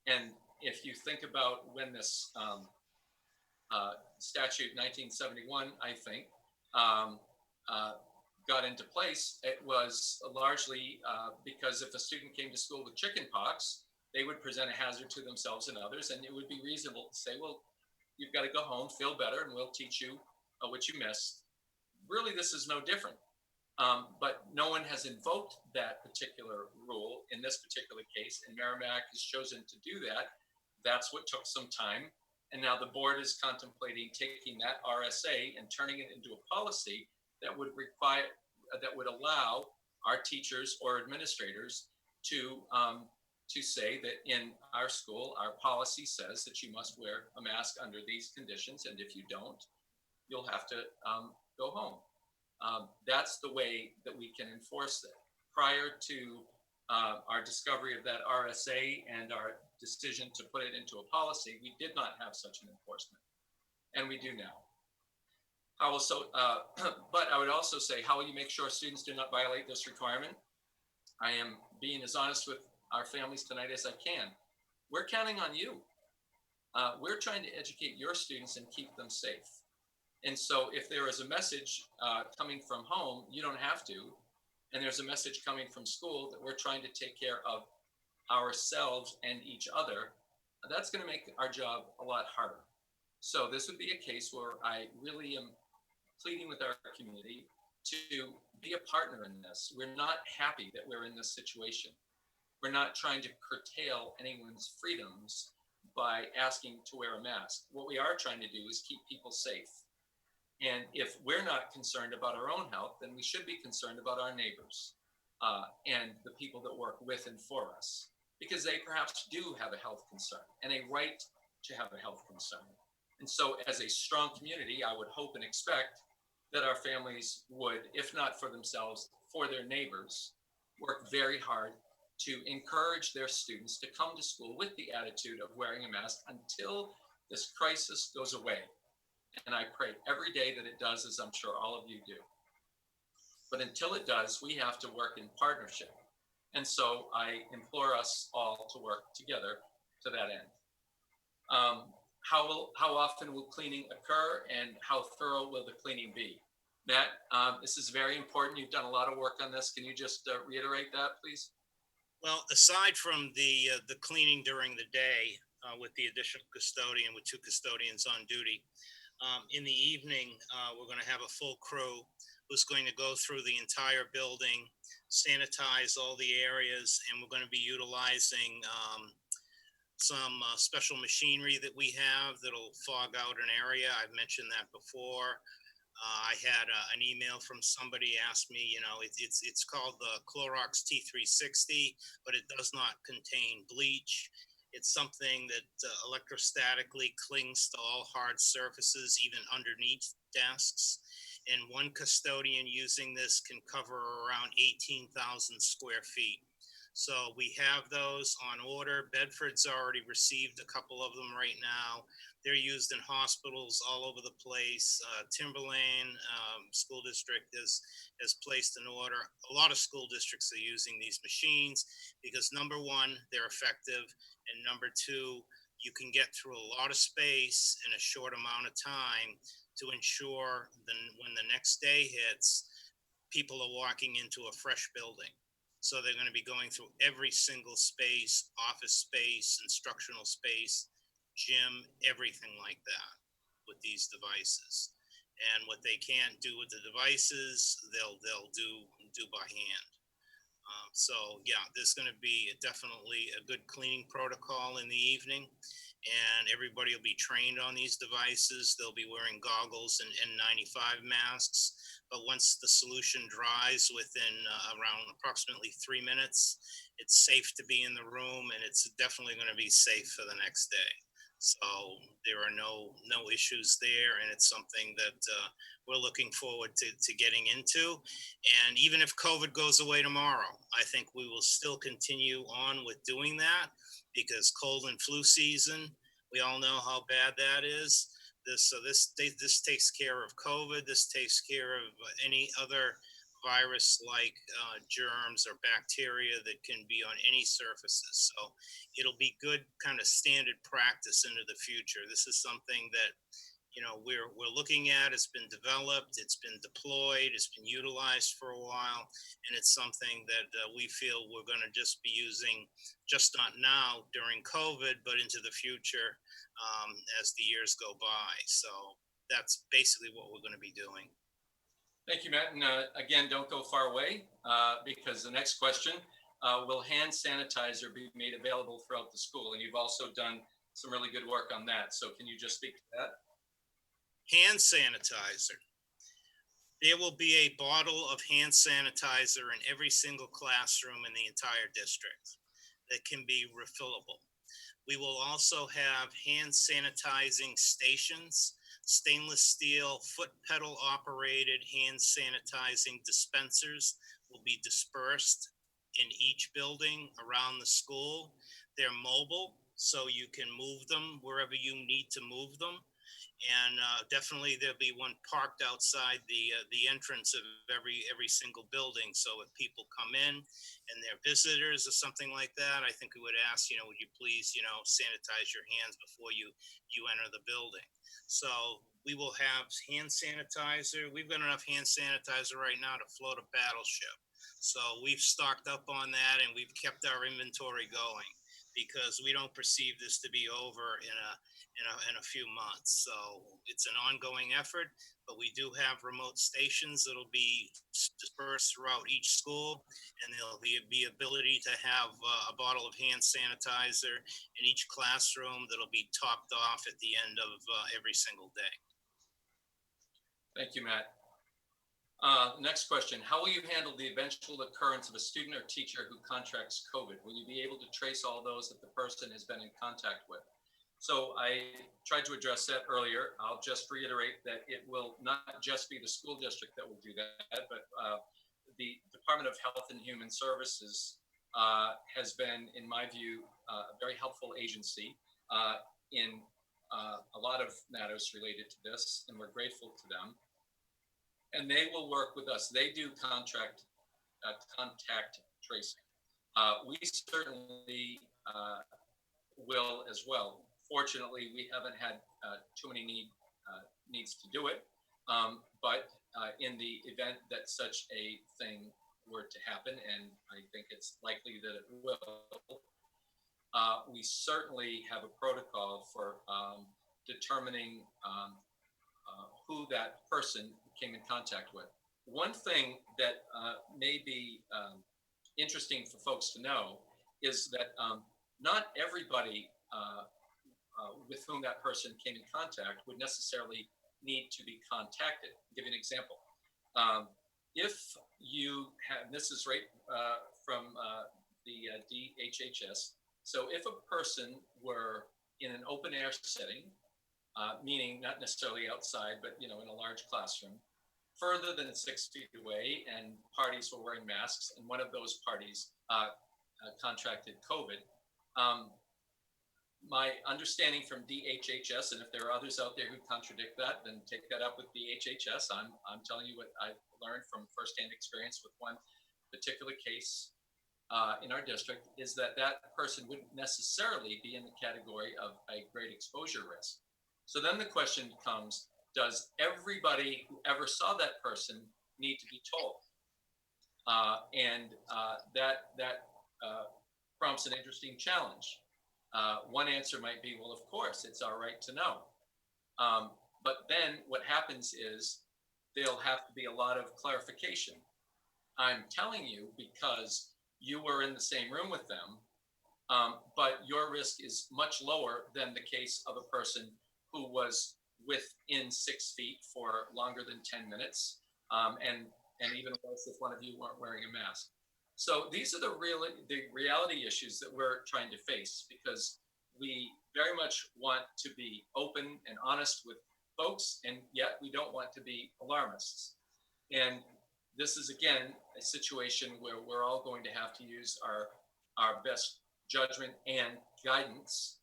And if you think about when this statute 1971, I think, got into place, it was largely because if a student came to school with chickenpox, they would present a hazard to themselves and others, and it would be reasonable to say, well, you've got to go home, feel better, and we'll teach you what you missed. Really, this is no different. But no one has invoked that particular rule in this particular case, and Merrimack has chosen to do that. That's what took some time. And now the board is contemplating taking that RSA and turning it into a policy that would allow our teachers or administrators to say that in our school, our policy says that you must wear a mask under these conditions, and if you don't, you'll have to go home. That's the way that we can enforce that. Prior to our discovery of that RSA and our decision to put it into a policy, we did not have such an enforcement, and we do now. But I would also say, how will you make sure students do not violate this requirement? I am being as honest with our families tonight as I can. We're counting on you. We're trying to educate your students and keep them safe. And so if there is a message coming from home, you don't have to. And there's a message coming from school that we're trying to take care of ourselves and each other, that's going to make our job a lot harder. So this would be a case where I really am pleading with our community to be a partner in this. We're not happy that we're in this situation. We're not trying to curtail anyone's freedoms by asking to wear a mask. What we are trying to do is keep people safe. And if we're not concerned about our own health, then we should be concerned about our neighbors and the people that work with and for us, because they perhaps do have a health concern and a right to have a health concern. And so as a strong community, I would hope and expect that our families would, if not for themselves, for their neighbors, work very hard to encourage their students to come to school with the attitude of wearing a mask until this crisis goes away. And I pray every day that it does, as I'm sure all of you do. But until it does, we have to work in partnership. And so I implore us all to work together to that end. How often will cleaning occur, and how thorough will the cleaning be? Matt, this is very important. You've done a lot of work on this. Can you just reiterate that, please? Well, aside from the cleaning during the day with the additional custodian, with 2 custodians on duty, in the evening, we're going to have a full crew who's going to go through the entire building, sanitize all the areas, and we're going to be utilizing some special machinery that we have that'll fog out an area. I've mentioned that before. I had an email from somebody asked me, it's called the Clorox T360, but it does not contain bleach. It's something that electrostatically clings to all hard surfaces, even underneath desks. And one custodian using this can cover around 18,000 square feet. So we have those on order. Bedford's already received a couple of them right now. They're used in hospitals all over the place. Timberland School District has placed an order. A lot of school districts are using these machines because number one, they're effective. And number two, you can get through a lot of space in a short amount of time to ensure that when the next day hits, people are walking into a fresh building. So they're going to be going through every single space, office space, instructional space, gym, everything like that with these devices. And what they can't do with the devices, they'll do by hand. So yeah, there's going to be definitely a good cleaning protocol in the evening, and everybody will be trained on these devices. They'll be wearing goggles and N95 masks. But once the solution dries within around approximately 3 minutes, it's safe to be in the room, and it's definitely going to be safe for the next day. So there are no issues there, and it's something that we're looking forward to getting into. And even if COVID goes away tomorrow, I think we will still continue on with doing that, because cold and flu season, we all know how bad that is. This takes care of COVID. This takes care of any other virus like germs or bacteria that can be on any surfaces. So it'll be good kind of standard practice into the future. This is something that we're looking at. It's been developed, it's been deployed, it's been utilized for a while, and it's something that we feel we're going to just be using, just not now during COVID, but into the future as the years go by. So that's basically what we're going to be doing. Thank you, Matt. And again, don't go far away because the next question, will hand sanitizer be made available throughout the school? And you've also done some really good work on that. So can you just speak to that? Hand sanitizer. There will be a bottle of hand sanitizer in every single classroom in the entire district that can be refillable. We will also have hand sanitizing stations, stainless steel foot pedal operated hand sanitizing dispensers will be dispersed in each building around the school. They're mobile, so you can move them wherever you need to move them. And definitely there'll be one parked outside the entrance of every single building. So if people come in and they're visitors or something like that, I think we would ask, would you please, sanitize your hands before you enter the building. So we will have hand sanitizer. We've got enough hand sanitizer right now to float a battleship. So we've stocked up on that, and we've kept our inventory going because we don't perceive this to be over in a few months. So it's an ongoing effort, but we do have remote stations that'll be dispersed throughout each school, and there'll be ability to have a bottle of hand sanitizer in each classroom that'll be topped off at the end of every single day. Thank you, Matt. Next question, how will you handle the eventual occurrence of a student or teacher who contracts COVID? Will you be able to trace all those that the person has been in contact with? So I tried to address that earlier. I'll just reiterate that it will not just be the school district that will do that, but the Department of Health and Human Services has been, in my view, a very helpful agency in a lot of matters related to this, and we're grateful to them. And they will work with us. They do contact tracing. We certainly will as well. Fortunately, we haven't had too many needs to do it, but in the event that such a thing were to happen, and I think it's likely that it will, we certainly have a protocol for determining who that person came in contact with. One thing that may be interesting for folks to know is that not everybody with whom that person came in contact would necessarily need to be contacted. I'll give you an example. If you have, this is right from the DHHS, so if a person were in an open air setting, meaning not necessarily outside, but in a large classroom, further than 6 feet away, and parties were wearing masks, and one of those parties contracted COVID. My understanding from DHHS, and if there are others out there who contradict that, then take that up with DHHS. I'm telling you what I've learned from firsthand experience with one particular case in our district, is that person wouldn't necessarily be in the category of a great exposure risk. So then the question becomes, does everybody who ever saw that person need to be told? That prompts an interesting challenge. One answer might be, well, of course, it's our right to know. But then what happens is there'll have to be a lot of clarification. I'm telling you because you were in the same room with them, but your risk is much lower than the case of a person who was within 6 feet for longer than 10 minutes, and even worse if one of you weren't wearing a mask. So these are the reality issues that we're trying to face, because we very much want to be open and honest with folks, and yet we don't want to be alarmists. And this is, again, a situation where we're all going to have to use our best judgment and guidance,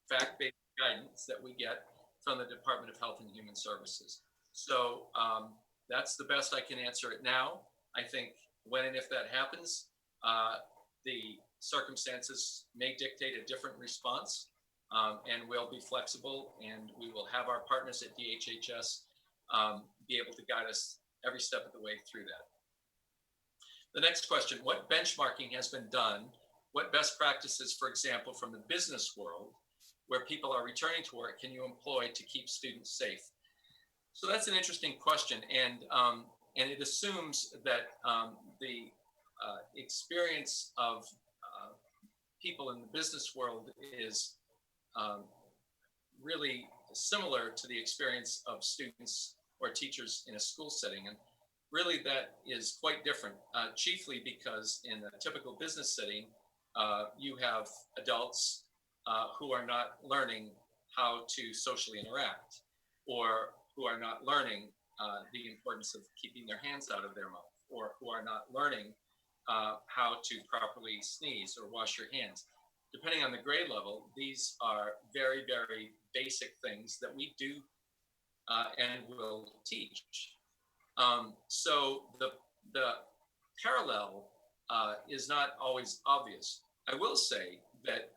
fact-based guidance that we get from the Department of Health and Human Services. So that's the best I can answer it now. I think when and if that happens, the circumstances may dictate a different response, and we'll be flexible, and we will have our partners at DHHS be able to guide us every step of the way through that. The next question, what benchmarking has been done? What best practices, for example, from the business world, where people are returning to work, can you employ to keep students safe? So that's an interesting question, and it assumes that the experience of people in the business world is really similar to the experience of students or teachers in a school setting. And really that is quite different, chiefly because in a typical business setting, you have adults who are not learning how to socially interact, or who are not learning the importance of keeping their hands out of their mouth, or who are not learning how to properly sneeze or wash your hands. Depending on the grade level, these are very, very basic things that we do and will teach. So the parallel is not always obvious. I will say that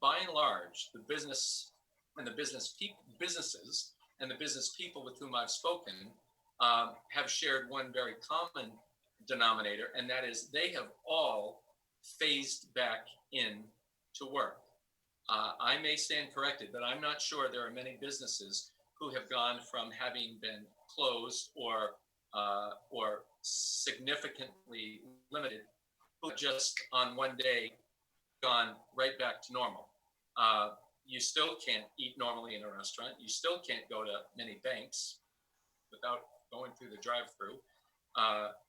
by and large, the business and the businesses and the business people with whom I've spoken have shared one very common denominator, and that is they have all phased back in to work. I may stand corrected, but I'm not sure there are many businesses who have gone from having been closed or significantly limited, who just on one day gone right back to normal. You still can't eat normally in a restaurant. You still can't go to many banks without going through the drive-through.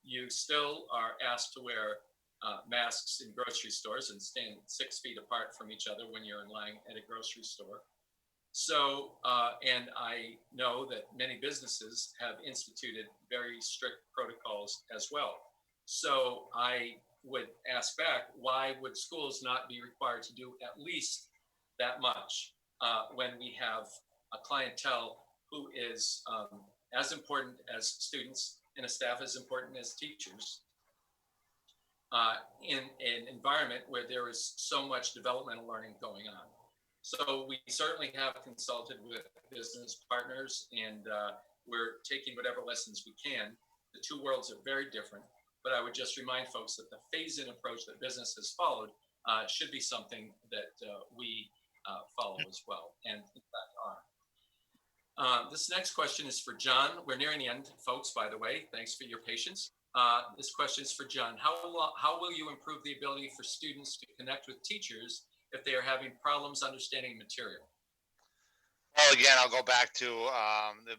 You still are asked to wear masks in grocery stores and stand 6 feet apart from each other when you're in line at a grocery store. So, and I know that many businesses have instituted very strict protocols as well. So I would ask back, why would schools not be required to do at least that much when we have a clientele who is as important as students and a staff as important as teachers in an environment where there is so much developmental learning going on? So we certainly have consulted with business partners, and we're taking whatever lessons we can. The two worlds are very different, but I would just remind folks that the phase-in approach that business has followed should be something that we follow as well, and in fact are. This next question is for John. We're nearing the end, folks, by the way. Thanks for your patience. This question is for John. How will you improve the ability for students to connect with teachers if they are having problems understanding material? Well, again, I'll go back to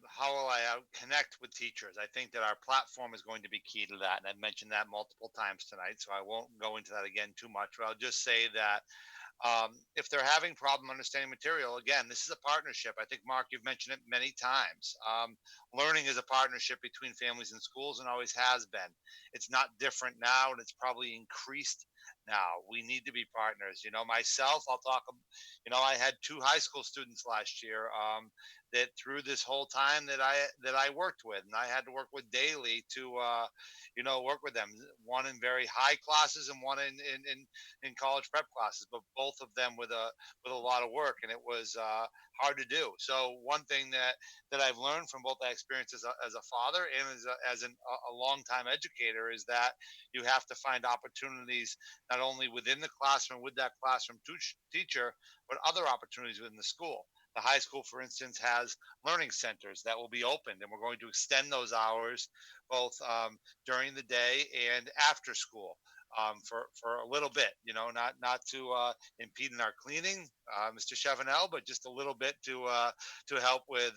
how will I connect with teachers? I think that our platform is going to be key to that. And I've mentioned that multiple times tonight, so I won't go into that again too much, but I'll just say that if they're having problem understanding material, again, this is a partnership. I think, Mark, you've mentioned it many times. Learning is a partnership between families and schools and always has been. It's not different now, and it's probably increased now. We need to be partners. You know, myself, I'll talk, you know, I had 2 high school students last year that through this whole time that I worked with, and I had to work with daily to, you know, work with them, one in very high classes and one in college prep classes, but both of them with a lot of work, and it was hard to do. So one thing that I've learned from both that experience as a father and as a longtime educator is that you have to find opportunities not only within the classroom with that classroom teacher, but other opportunities within the school. The high school, for instance, has learning centers that will be opened, and we're going to extend those hours both during the day and after school. for a little bit, not to impede in our cleaning, Mr. Chevanel, but just a little bit to help with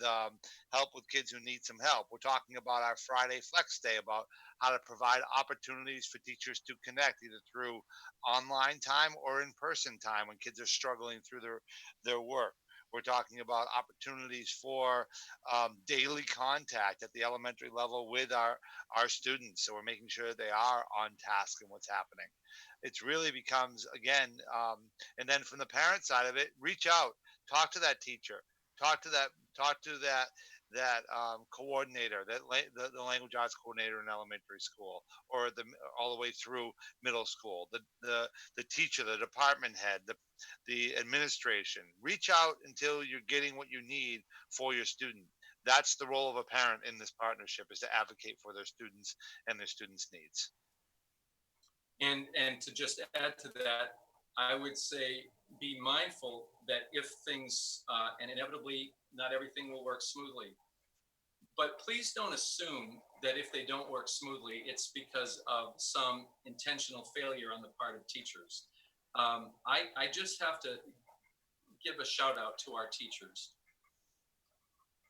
kids who need some help. We're talking about our Friday Flex Day, about how to provide opportunities for teachers to connect either through online time or in person time when kids are struggling through their work. We're talking about opportunities for daily contact at the elementary level with our students. So we're making sure they are on task and what's happening. It's really becomes, again, and then from the parent side of it, reach out, talk to that teacher, talk to that, talk to that coordinator, the language arts coordinator in elementary school, or all the way through middle school, the teacher, the department head, the administration. Reach out until you're getting what you need for your student. That's the role of a parent in this partnership, is to advocate for their students and their students' needs. And to just add to that, I would say be mindful that if things, and inevitably not everything will work smoothly, but please don't assume that if they don't work smoothly, it's because of some intentional failure on the part of teachers. I just have to give a shout out to our teachers.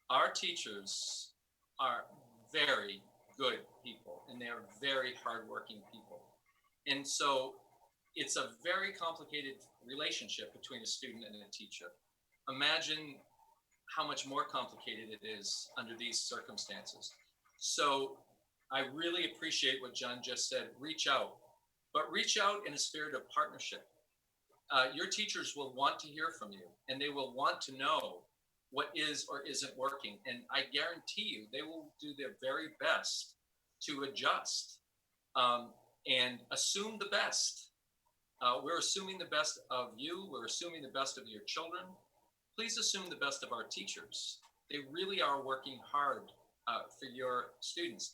Our teachers are very good people, and they're very hardworking people. And so it's a very complicated relationship between a student and a teacher. Imagine how much more complicated it is under these circumstances. So I really appreciate what John just said. Reach out, but reach out in a spirit of partnership. Your teachers will want to hear from you, and they will want to know what is or isn't working. And I guarantee you, they will do their very best to adjust, and assume the best. We're assuming the best of you. We're assuming the best of your children. Please assume the best of our teachers. They really are working hard for your students,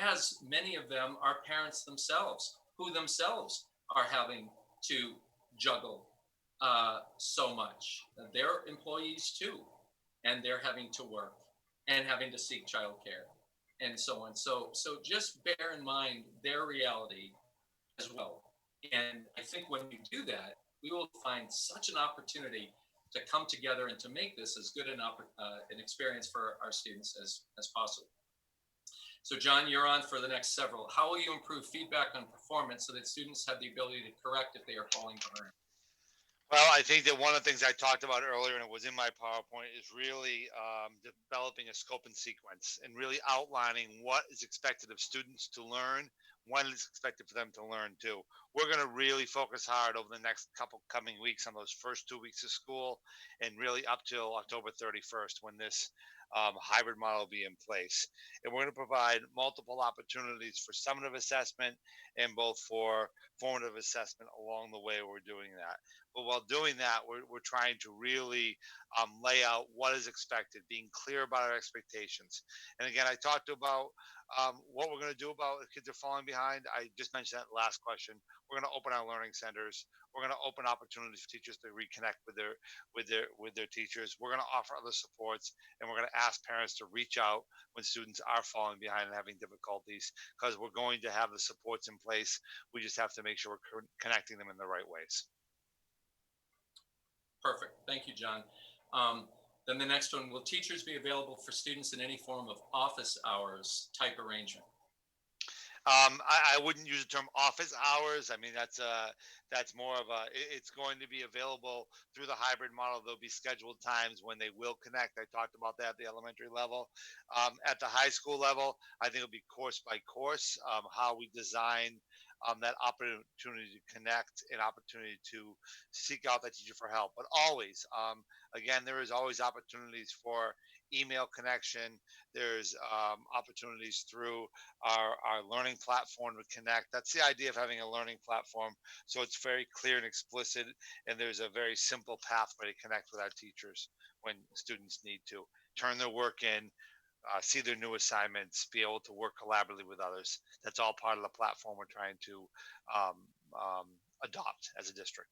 as many of them are parents themselves, who themselves are having to juggle so much. They're employees too, and they're having to work and having to seek childcare and so on. So just bear in mind their reality as well. And I think when we do that, we will find such an opportunity to come together and to make this as good an experience for our students as possible. So John, you're on for the next several. How will you improve feedback on performance so that students have the ability to correct if they are falling behind? Well, I think that one of the things I talked about earlier, and it was in my PowerPoint, is really developing a scope and sequence and really outlining what is expected of students to learn, when it's expected for them to learn too. We're going to really focus hard over the next couple coming weeks on those first 2 weeks of school, and really up till October 31st, when this hybrid model will be in place. And we're going to provide multiple opportunities for summative assessment and both for formative assessment along the way we're doing that. But while doing that, we're trying to really lay out what is expected, being clear about our expectations. And again, I talked about what we're going to do about if kids are falling behind. I just mentioned that last question. We're going to open our learning centers. We're going to open opportunities for teachers to reconnect with their teachers. We're going to offer other supports, and we're going to ask parents to reach out when students are falling behind and having difficulties, because we're going to have the supports in place. We just have to make sure we're connecting them in the right ways. Perfect. Thank you, John. Then the next one, will teachers be available for students in any form of office hours type arrangement? I wouldn't use the term office hours. I mean, that's more of it's going to be available through the hybrid model. There'll be scheduled times when they will connect. I talked about that at the elementary level. At the high school level, I think it'll be course by course, how we design that opportunity to connect and opportunity to seek out that teacher for help. But always, again, there is always opportunities for email connection. There's opportunities through our learning platform to connect. That's the idea of having a learning platform. So it's very clear and explicit, and there's a very simple pathway to connect with our teachers when students need to turn their work in, see their new assignments, be able to work collaboratively with others. That's all part of the platform we're trying to adopt as a district.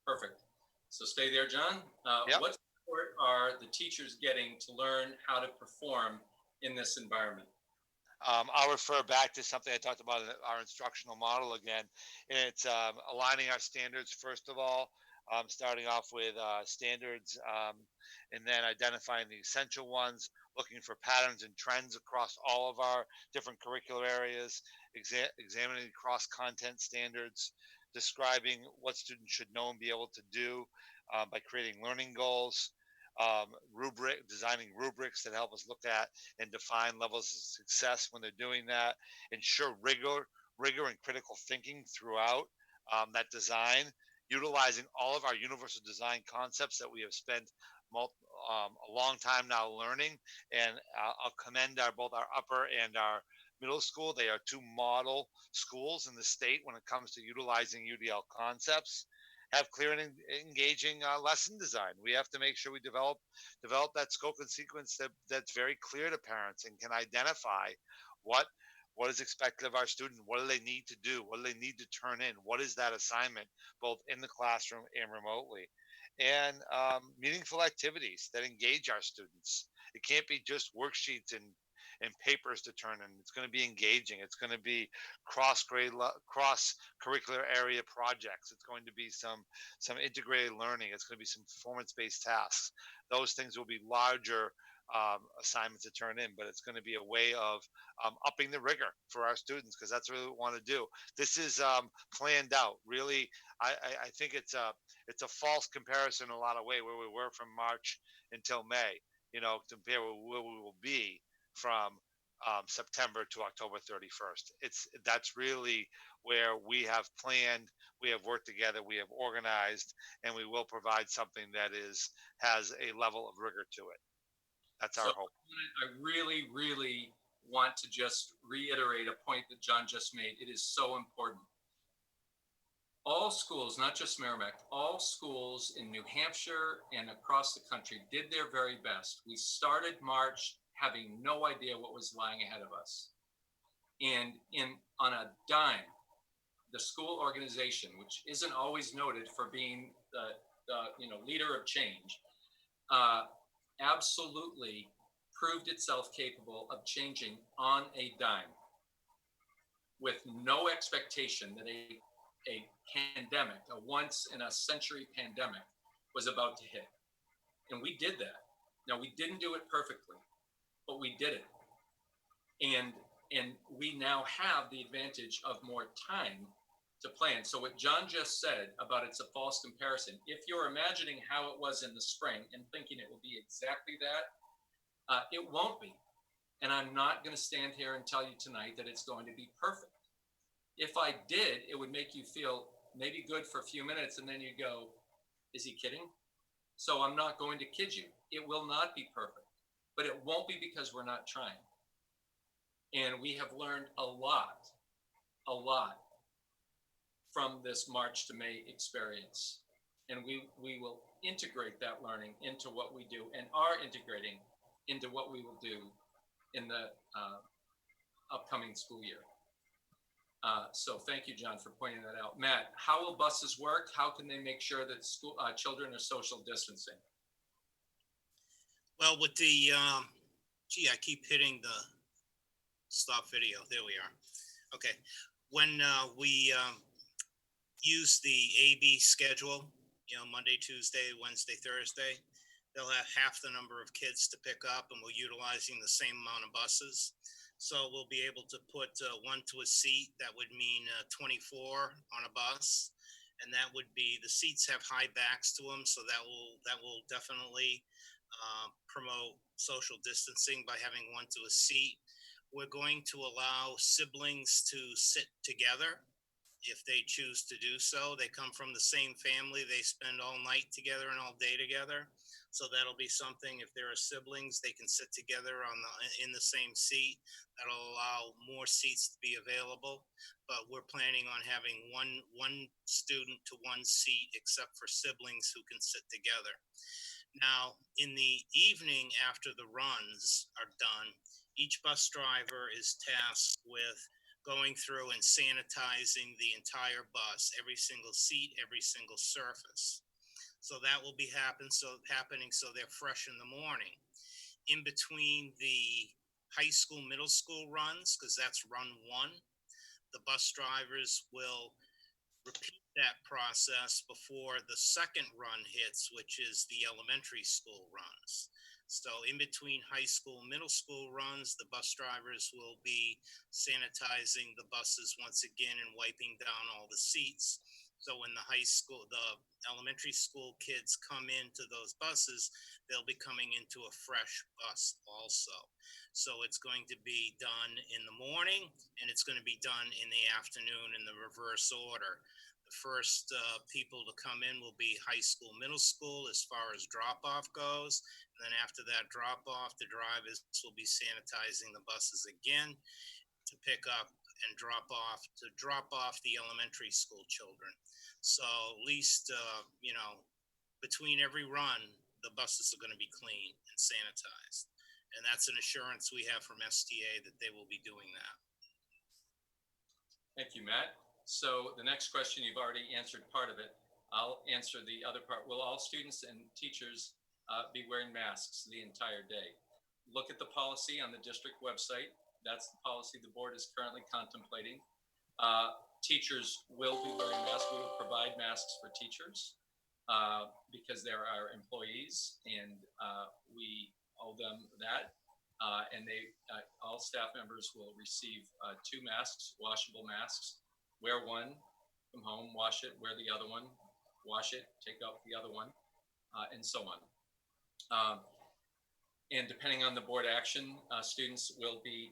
Perfect. So stay there, John. Yep. What support are the teachers getting to learn how to perform in this environment? I'll refer back to something I talked about in our instructional model again. And it's aligning our standards, first of all, starting off with standards, and then identifying the essential ones, looking for patterns and trends across all of our different curricular areas, examining cross content standards, describing what students should know and be able to do by creating learning goals, designing rubrics that help us look at and define levels of success when they're doing that, ensure rigor and critical thinking throughout that design, utilizing all of our universal design concepts that we have spent a long time now learning. And I'll commend both our upper and our middle school. They are two model schools in the state when it comes to utilizing UDL concepts. Have clear and engaging lesson design. We have to make sure we develop that scope and sequence that's very clear to parents and can identify what is expected of our student. What do they need to do? What do they need to turn in? What is that assignment, both in the classroom and remotely? And meaningful activities that engage our students. It can't be just worksheets and papers to turn in. It's going to be engaging. It's going to be cross curricular area projects. It's going to be some integrated learning. It's going to be some performance based tasks. Those things will be larger assignments to turn in, but it's going to be a way of upping the rigor for our students, because that's what we want to do. This is planned out. Really, I think it's a false comparison in a lot of way, where we were from March until May. Compare where we will be from September to October 31st. That's really where we have planned, we have worked together, we have organized, and we will provide something that has a level of rigor to it. That's our hope. I really, really want to just reiterate a point that John just made. It is so important. All schools, not just Merrimack, all schools in New Hampshire and across the country did their very best. We started March having no idea what was lying ahead of us. And on a dime, the school organization, which isn't always noted for being the leader of change, absolutely proved itself capable of changing on a dime, with no expectation that a pandemic, a once in a century pandemic, was about to hit. And we did that. Now, we didn't do it perfectly, but we did it. And we now have the advantage of more time to plan. So what John just said about it's a false comparison, if you're imagining how it was in the spring and thinking it will be exactly that, it won't be. And I'm not going to stand here and tell you tonight that it's going to be perfect. If I did, it would make you feel maybe good for a few minutes, and then you go, is he kidding? So I'm not going to kid you. It will not be perfect, but it won't be because we're not trying. And we have learned a lot from this March to May experience. And we will integrate that learning into what we do, and are integrating into what we will do in the upcoming school year. So thank you, John, for pointing that out. Matt, how will buses work? How can they make sure that school children are social distancing? Well, with the, I keep hitting the stop video. There we are. Okay. When we use the AB schedule, Monday, Tuesday, Wednesday, Thursday, they'll have half the number of kids to pick up, and we're utilizing the same amount of buses. So we'll be able to put one to a seat. That would mean 24 on a bus. And that would be, the seats have high backs to them. So that will definitely promote social distancing by having one to a seat. We're going to allow siblings to sit together if they choose to do so. They come from the same family. They spend all night together and all day together. So that'll be something, if there are siblings, they can sit together in the same seat. That'll allow more seats to be available. But we're planning on having one student to one seat, except for siblings who can sit together. Now, in the evening after the runs are done, each bus driver is tasked with going through and sanitizing the entire bus, every single seat, every single surface. So that will be happening so they're fresh in the morning. In between the high school, middle school runs, because that's run one. The bus drivers will repeat that process before the second run hits, which is the elementary school runs. So in between high school, middle school runs, the bus drivers will be sanitizing the buses once again and wiping down all the seats. So when the elementary school kids come into those buses, they'll be coming into a fresh bus also. So it's going to be done in the morning and it's going to be done in the afternoon in the reverse order. The first people to come in will be high school, middle school as far as drop-off goes. And then after that drop-off, the drivers will be sanitizing the buses again to pick up and drop off the elementary school children. So at least, between every run, the buses are going to be clean and sanitized. And that's an assurance we have from STA that they will be doing that. Thank you, Matt. So the next question, you've already answered part of it. I'll answer the other part. Will all students and teachers be wearing masks the entire day? Look at the policy on the district website. That's the policy the board is currently contemplating. Teachers will be wearing masks. We will provide masks for teachers because they're our employees and we owe them that. And all staff members will receive 2 masks, washable masks. Wear one, come home, wash it, wear the other one, wash it, take out the other one, and so on. And depending on the board action, students will be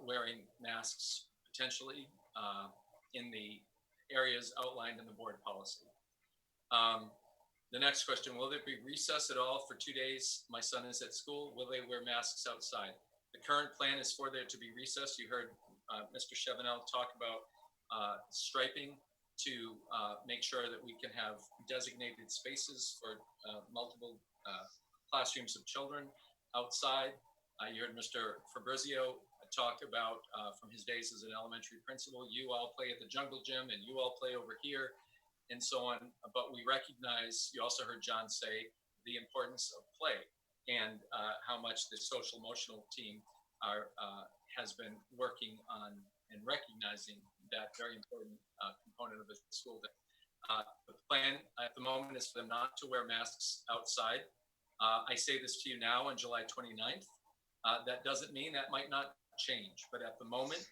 wearing masks potentially in the areas outlined in the board policy. The next question, will there be recess at all for 2 days? My son is at school. Will they wear masks outside? The current plan is for there to be recess. You heard Mr. Chevenel talk about striping to make sure that we can have designated spaces for multiple classrooms of children outside. You heard Mr. Fabrizio talk about from his days as an elementary principal, you all play at the jungle gym and you all play over here and so on. But we recognize, you also heard John say, the importance of play and how much the social emotional team has been working on and recognizing that very important component of the school day. The plan at the moment is for them not to wear masks outside. I say this to you now on July 29th. That doesn't mean that might not change, but at the moment,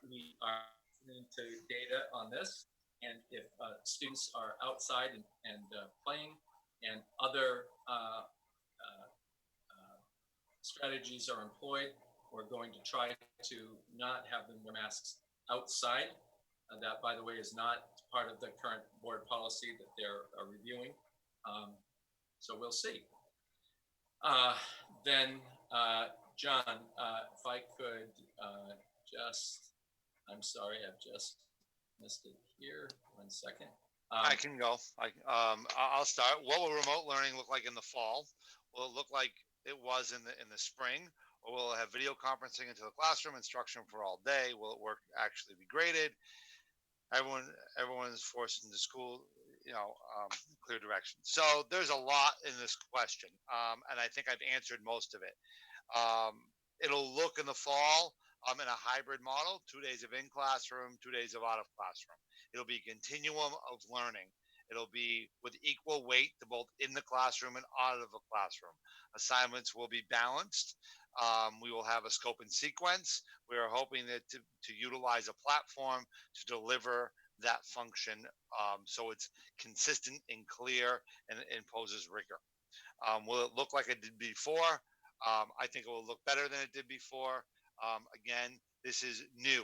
we are into data on this. And if students are outside and playing and other strategies are employed, we're going to try to not have them wear masks outside. That, by the way, is not part of the current board policy that they're reviewing. So we'll see. Then, John, if I could I'm sorry, I've just missed it here. 1 second. I can go. I'll start. What will remote learning look like in the fall? Will it look like it was in the spring? Or will it have video conferencing into the classroom, instruction for all day? Will it actually be graded? Everyone is forced into school, clear direction. So there's a lot in this question. And I think I've answered most of it. It'll look in the fall in a hybrid model, 2 days of in classroom, 2 days of out of classroom. It'll be a continuum of learning. It'll be with equal weight to both in the classroom and out of the classroom. Assignments will be balanced. We will have a scope and sequence. We are hoping that to utilize a platform to deliver that function so it's consistent and clear and imposes rigor. Will it look like it did before? I think it will look better than it did before. Again, this is new,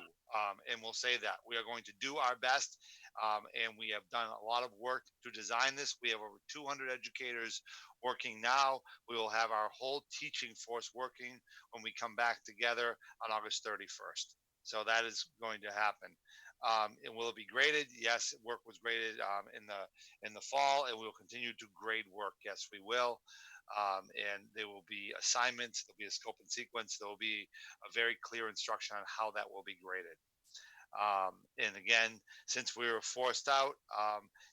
and we'll say that. We are going to do our best, and we have done a lot of work to design this. We have over 200 educators working now. We will have our whole teaching force working when we come back together on August 31st. So that is going to happen. And will it be graded? Yes, work was graded in the fall, and we will continue to grade work. Yes, we will. And there will be assignments, there'll be a scope and sequence, there will be a very clear instruction on how that will be graded. And again, since we were forced out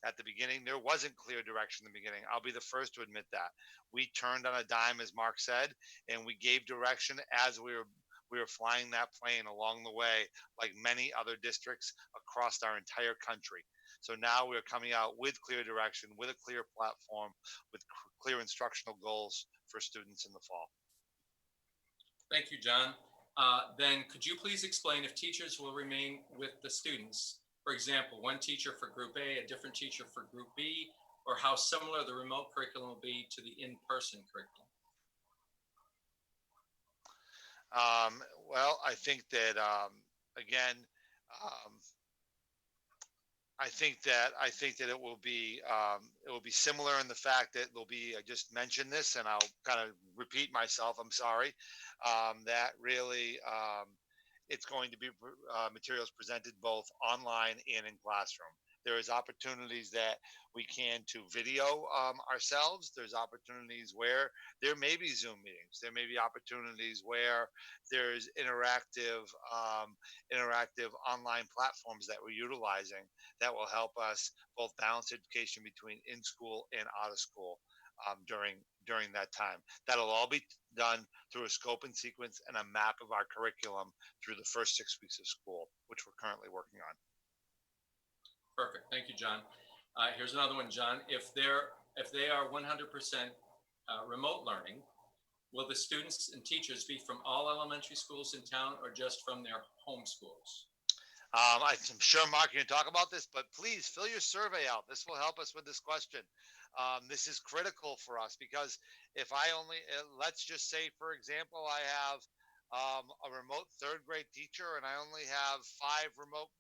at the beginning, there wasn't clear direction in the beginning. I'll be the first to admit that. We turned on a dime, as Mark said, and we gave direction as we were flying that plane along the way, like many other districts across our entire country. So now we're coming out with clear direction, with a clear platform, with clear instructional goals for students in the fall. Thank you, John. Then could you please explain if teachers will remain with the students? For example, one teacher for group A, a different teacher for group B, or how similar the remote curriculum will be to the in-person curriculum? Well, I think that again, um, I think that it will be similar in the fact that there'll be, I just mentioned this and I'll kind of repeat myself. I'm sorry. That really it's going to be materials presented both online and in classroom. There is opportunities that we can to video ourselves. There's opportunities where there may be Zoom meetings. There may be opportunities where there's interactive online platforms that we're utilizing that will help us both balance education between in school and out of school during that time. That'll all be done through a scope and sequence and a map of our curriculum through the first 6 weeks of school, which we're currently working on. Perfect. Thank you, John. Here's another one, John. If they are 100% remote learning, will the students and teachers be from all elementary schools in town or just from their home schools? I'm sure, Mark, you're going to talk about this, but please fill your survey out. This will help us with this question. This is critical for us because if I only, let's just say, for example, I have a remote third grade teacher and I only have 5 remote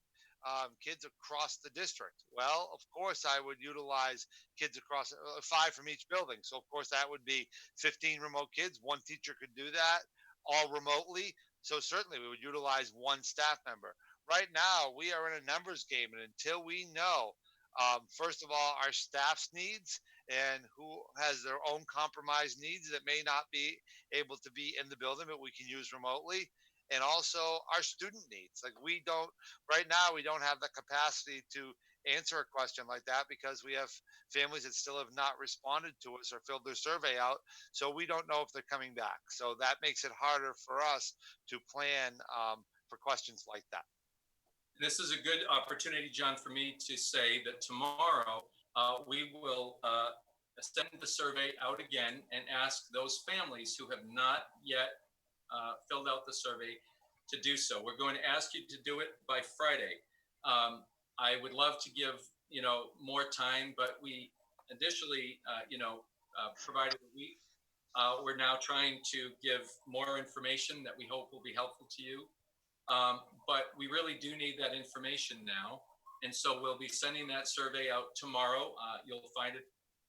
kids across the district. Well, of course, I would utilize kids across 5 from each building. So, of course, that would be 15 remote kids. One teacher could do that all remotely. So, certainly, we would utilize one staff member. Right now, we are in a numbers game. And until we know, first of all, our staff's needs and who has their own compromised needs that may not be able to be in the building, but we can use remotely, and also our student needs. Like right now, we don't have the capacity to answer a question like that because we have families that still have not responded to us or filled their survey out. So we don't know if they're coming back. So that makes it harder for us to plan for questions like that. This is a good opportunity, John, for me to say that tomorrow we will send the survey out again and ask those families who have not yet filled out the survey to do so. We're going to ask you to do it by Friday. I would love to give more time, but we initially provided a week. We're now trying to give more information that we hope will be helpful to you. But we really do need that information now. And so we'll be sending that survey out tomorrow. You'll find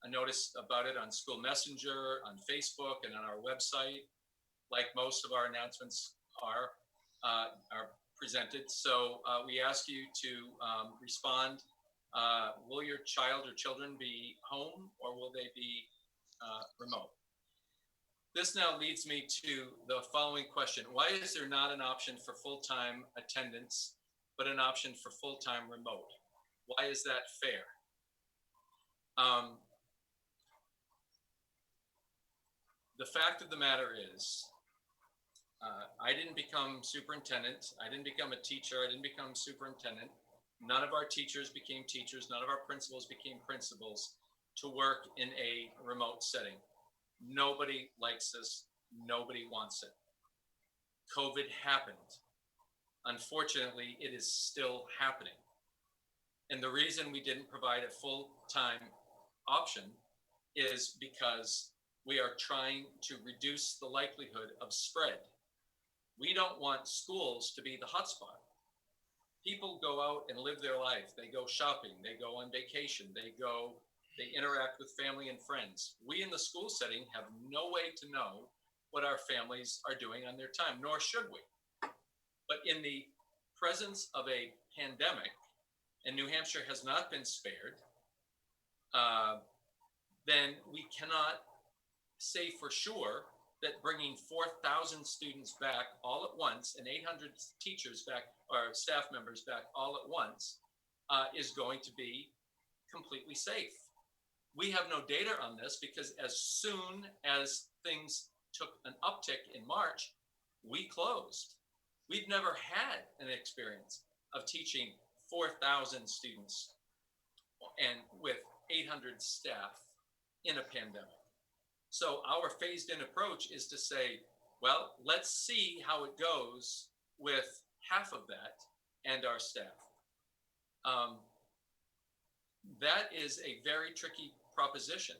a notice about it on School Messenger, on Facebook, and on our website, like most of our announcements are presented. So we ask you to respond. Will your child or children be home or will they be remote? This now leads me to the following question. Why is there not an option for full-time attendance, but an option for full-time remote? Why is that fair? The fact of the matter is, I didn't become superintendent. I didn't become a teacher. I didn't become superintendent. None of our teachers became teachers. None of our principals became principals to work in a remote setting. Nobody likes this. Nobody wants it. COVID happened. Unfortunately, it is still happening. And the reason we didn't provide a full-time option is because we are trying to reduce the likelihood of spread. We don't want schools to be the hotspot. People go out and live their life. They go shopping, they go on vacation, they interact with family and friends. We in the school setting have no way to know what our families are doing on their time, nor should we. But in the presence of a pandemic, and New Hampshire has not been spared, then we cannot say for sure that bringing 4,000 students back all at once and 800 teachers back or staff members back all at once is going to be completely safe. We have no data on this because as soon as things took an uptick in March, we closed. We've never had an experience of teaching 4,000 students and with 800 staff in a pandemic. So our phased in approach is to say, well, let's see how it goes with half of that and our staff. That is a very tricky proposition.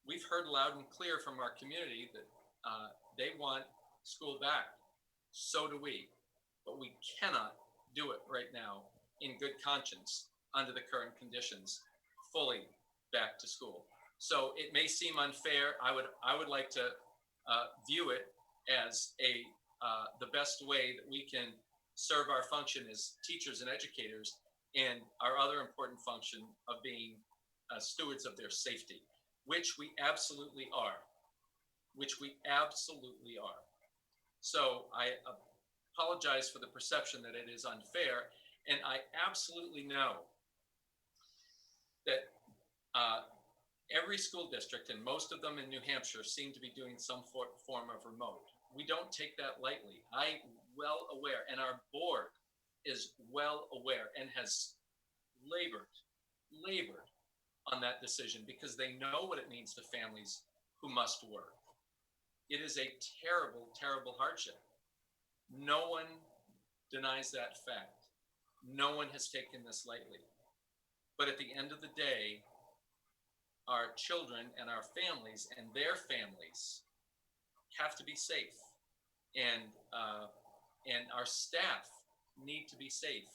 We've heard loud and clear from our community that they want school back. So do we, but we cannot do it right now in good conscience under the current conditions, fully back to school. So it may seem unfair. I would like to view it as the best way that we can serve our function as teachers and educators, and our other important function of being stewards of their safety, which we absolutely are. So I apologize for the perception that it is unfair, and I absolutely know that every school district, and most of them in New Hampshire, seem to be doing some form of remote. We don't take that lightly. I'm well aware, and our board is well aware and has labored on that decision because they know what it means to families who must work. It is a terrible, terrible hardship. No one denies that fact. No one has taken this lightly. But at the end of the day, our children and our families and their families have to be safe, and our staff need to be safe.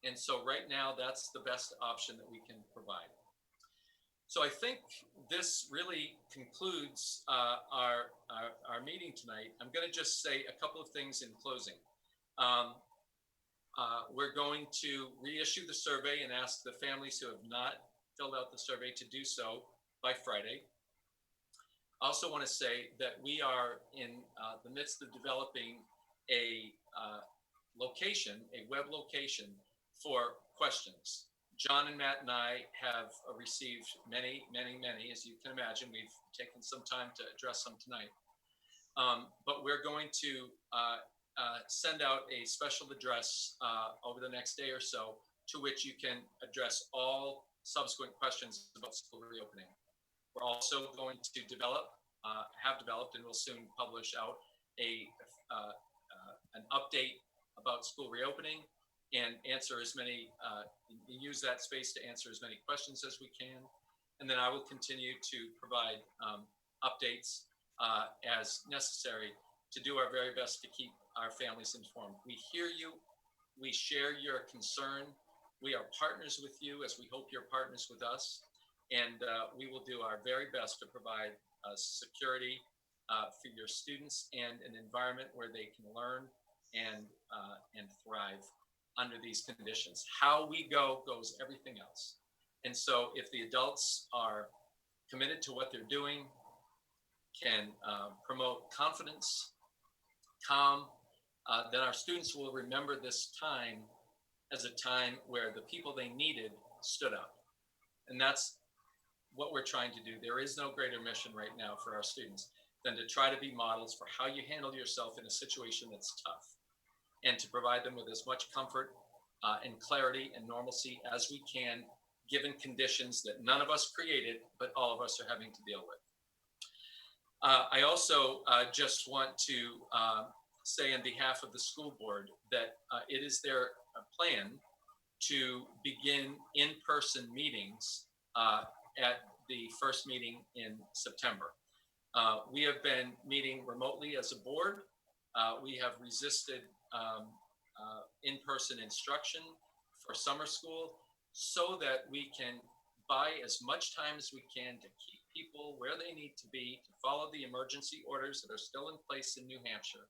And so right now, that's the best option that we can provide. So I think this really concludes our meeting tonight. I'm going to just say a couple of things in closing. We're going to reissue the survey and ask the families who have not filled out the survey to do so by Friday. I also want to say that we are in the midst of developing a web location for questions. John and Matt and I have received many, as you can imagine. We've taken some time to address some tonight. But we're going to send out a special address over the next day or so to which you can address all subsequent questions about school reopening. We're also going to have developed, and will soon publish out an update about school reopening and answer as many, use that space to answer as many questions as we can. And then I will continue to provide updates as necessary to do our very best to keep our families informed. We hear you, we share your concern. We are partners with you as we hope you're partners with us. And we will do our very best to provide security for your students and an environment where they can learn and thrive under these conditions. How we go goes everything else. And so if the adults are committed to what they're doing, can promote confidence, calm, then our students will remember this time as a time where the people they needed stood up. And that's what we're trying to do. There is no greater mission right now for our students than to try to be models for how you handle yourself in a situation that's tough, and to provide them with as much comfort and clarity and normalcy as we can, given conditions that none of us created, but all of us are having to deal with. I also just want to say on behalf of the school board that it is their plan to begin in-person meetings at the first meeting in September. We have been meeting remotely as a board. We have resisted in-person instruction for summer school so that we can buy as much time as we can to keep people where they need to be, to follow the emergency orders that are still in place in New Hampshire.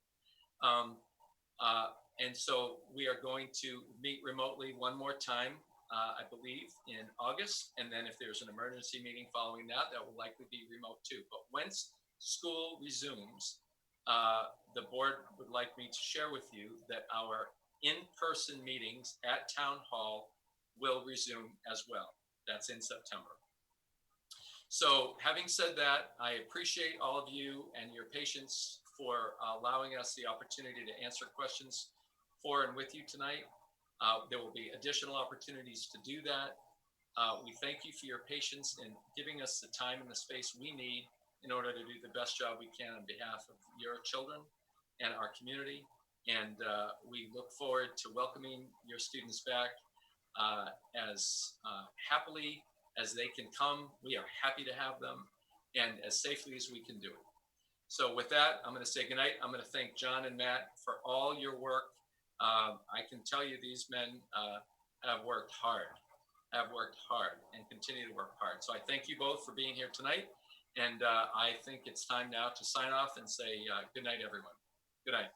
And so we are going to meet remotely one more time, I believe, in August. And then if there's an emergency meeting following that, that will likely be remote too. But once school resumes, the board would like me to share with you that our in-person meetings at Town Hall will resume as well. That's in September. So having said that, I appreciate all of you and your patience for allowing us the opportunity to answer questions for and with you tonight. There will be additional opportunities to do that. We thank you for your patience in giving us the time and the space we need in order to do the best job we can on behalf of your children and our community. And we look forward to welcoming your students back as happily as they can come. We are happy to have them, and as safely as we can do it. So with that, I'm going to say goodnight. I'm going to thank John and Matt for all your work. I can tell you these men have worked hard and continue to work hard. So I thank you both for being here tonight. And I think it's time now to sign off and say good night, everyone. Good night.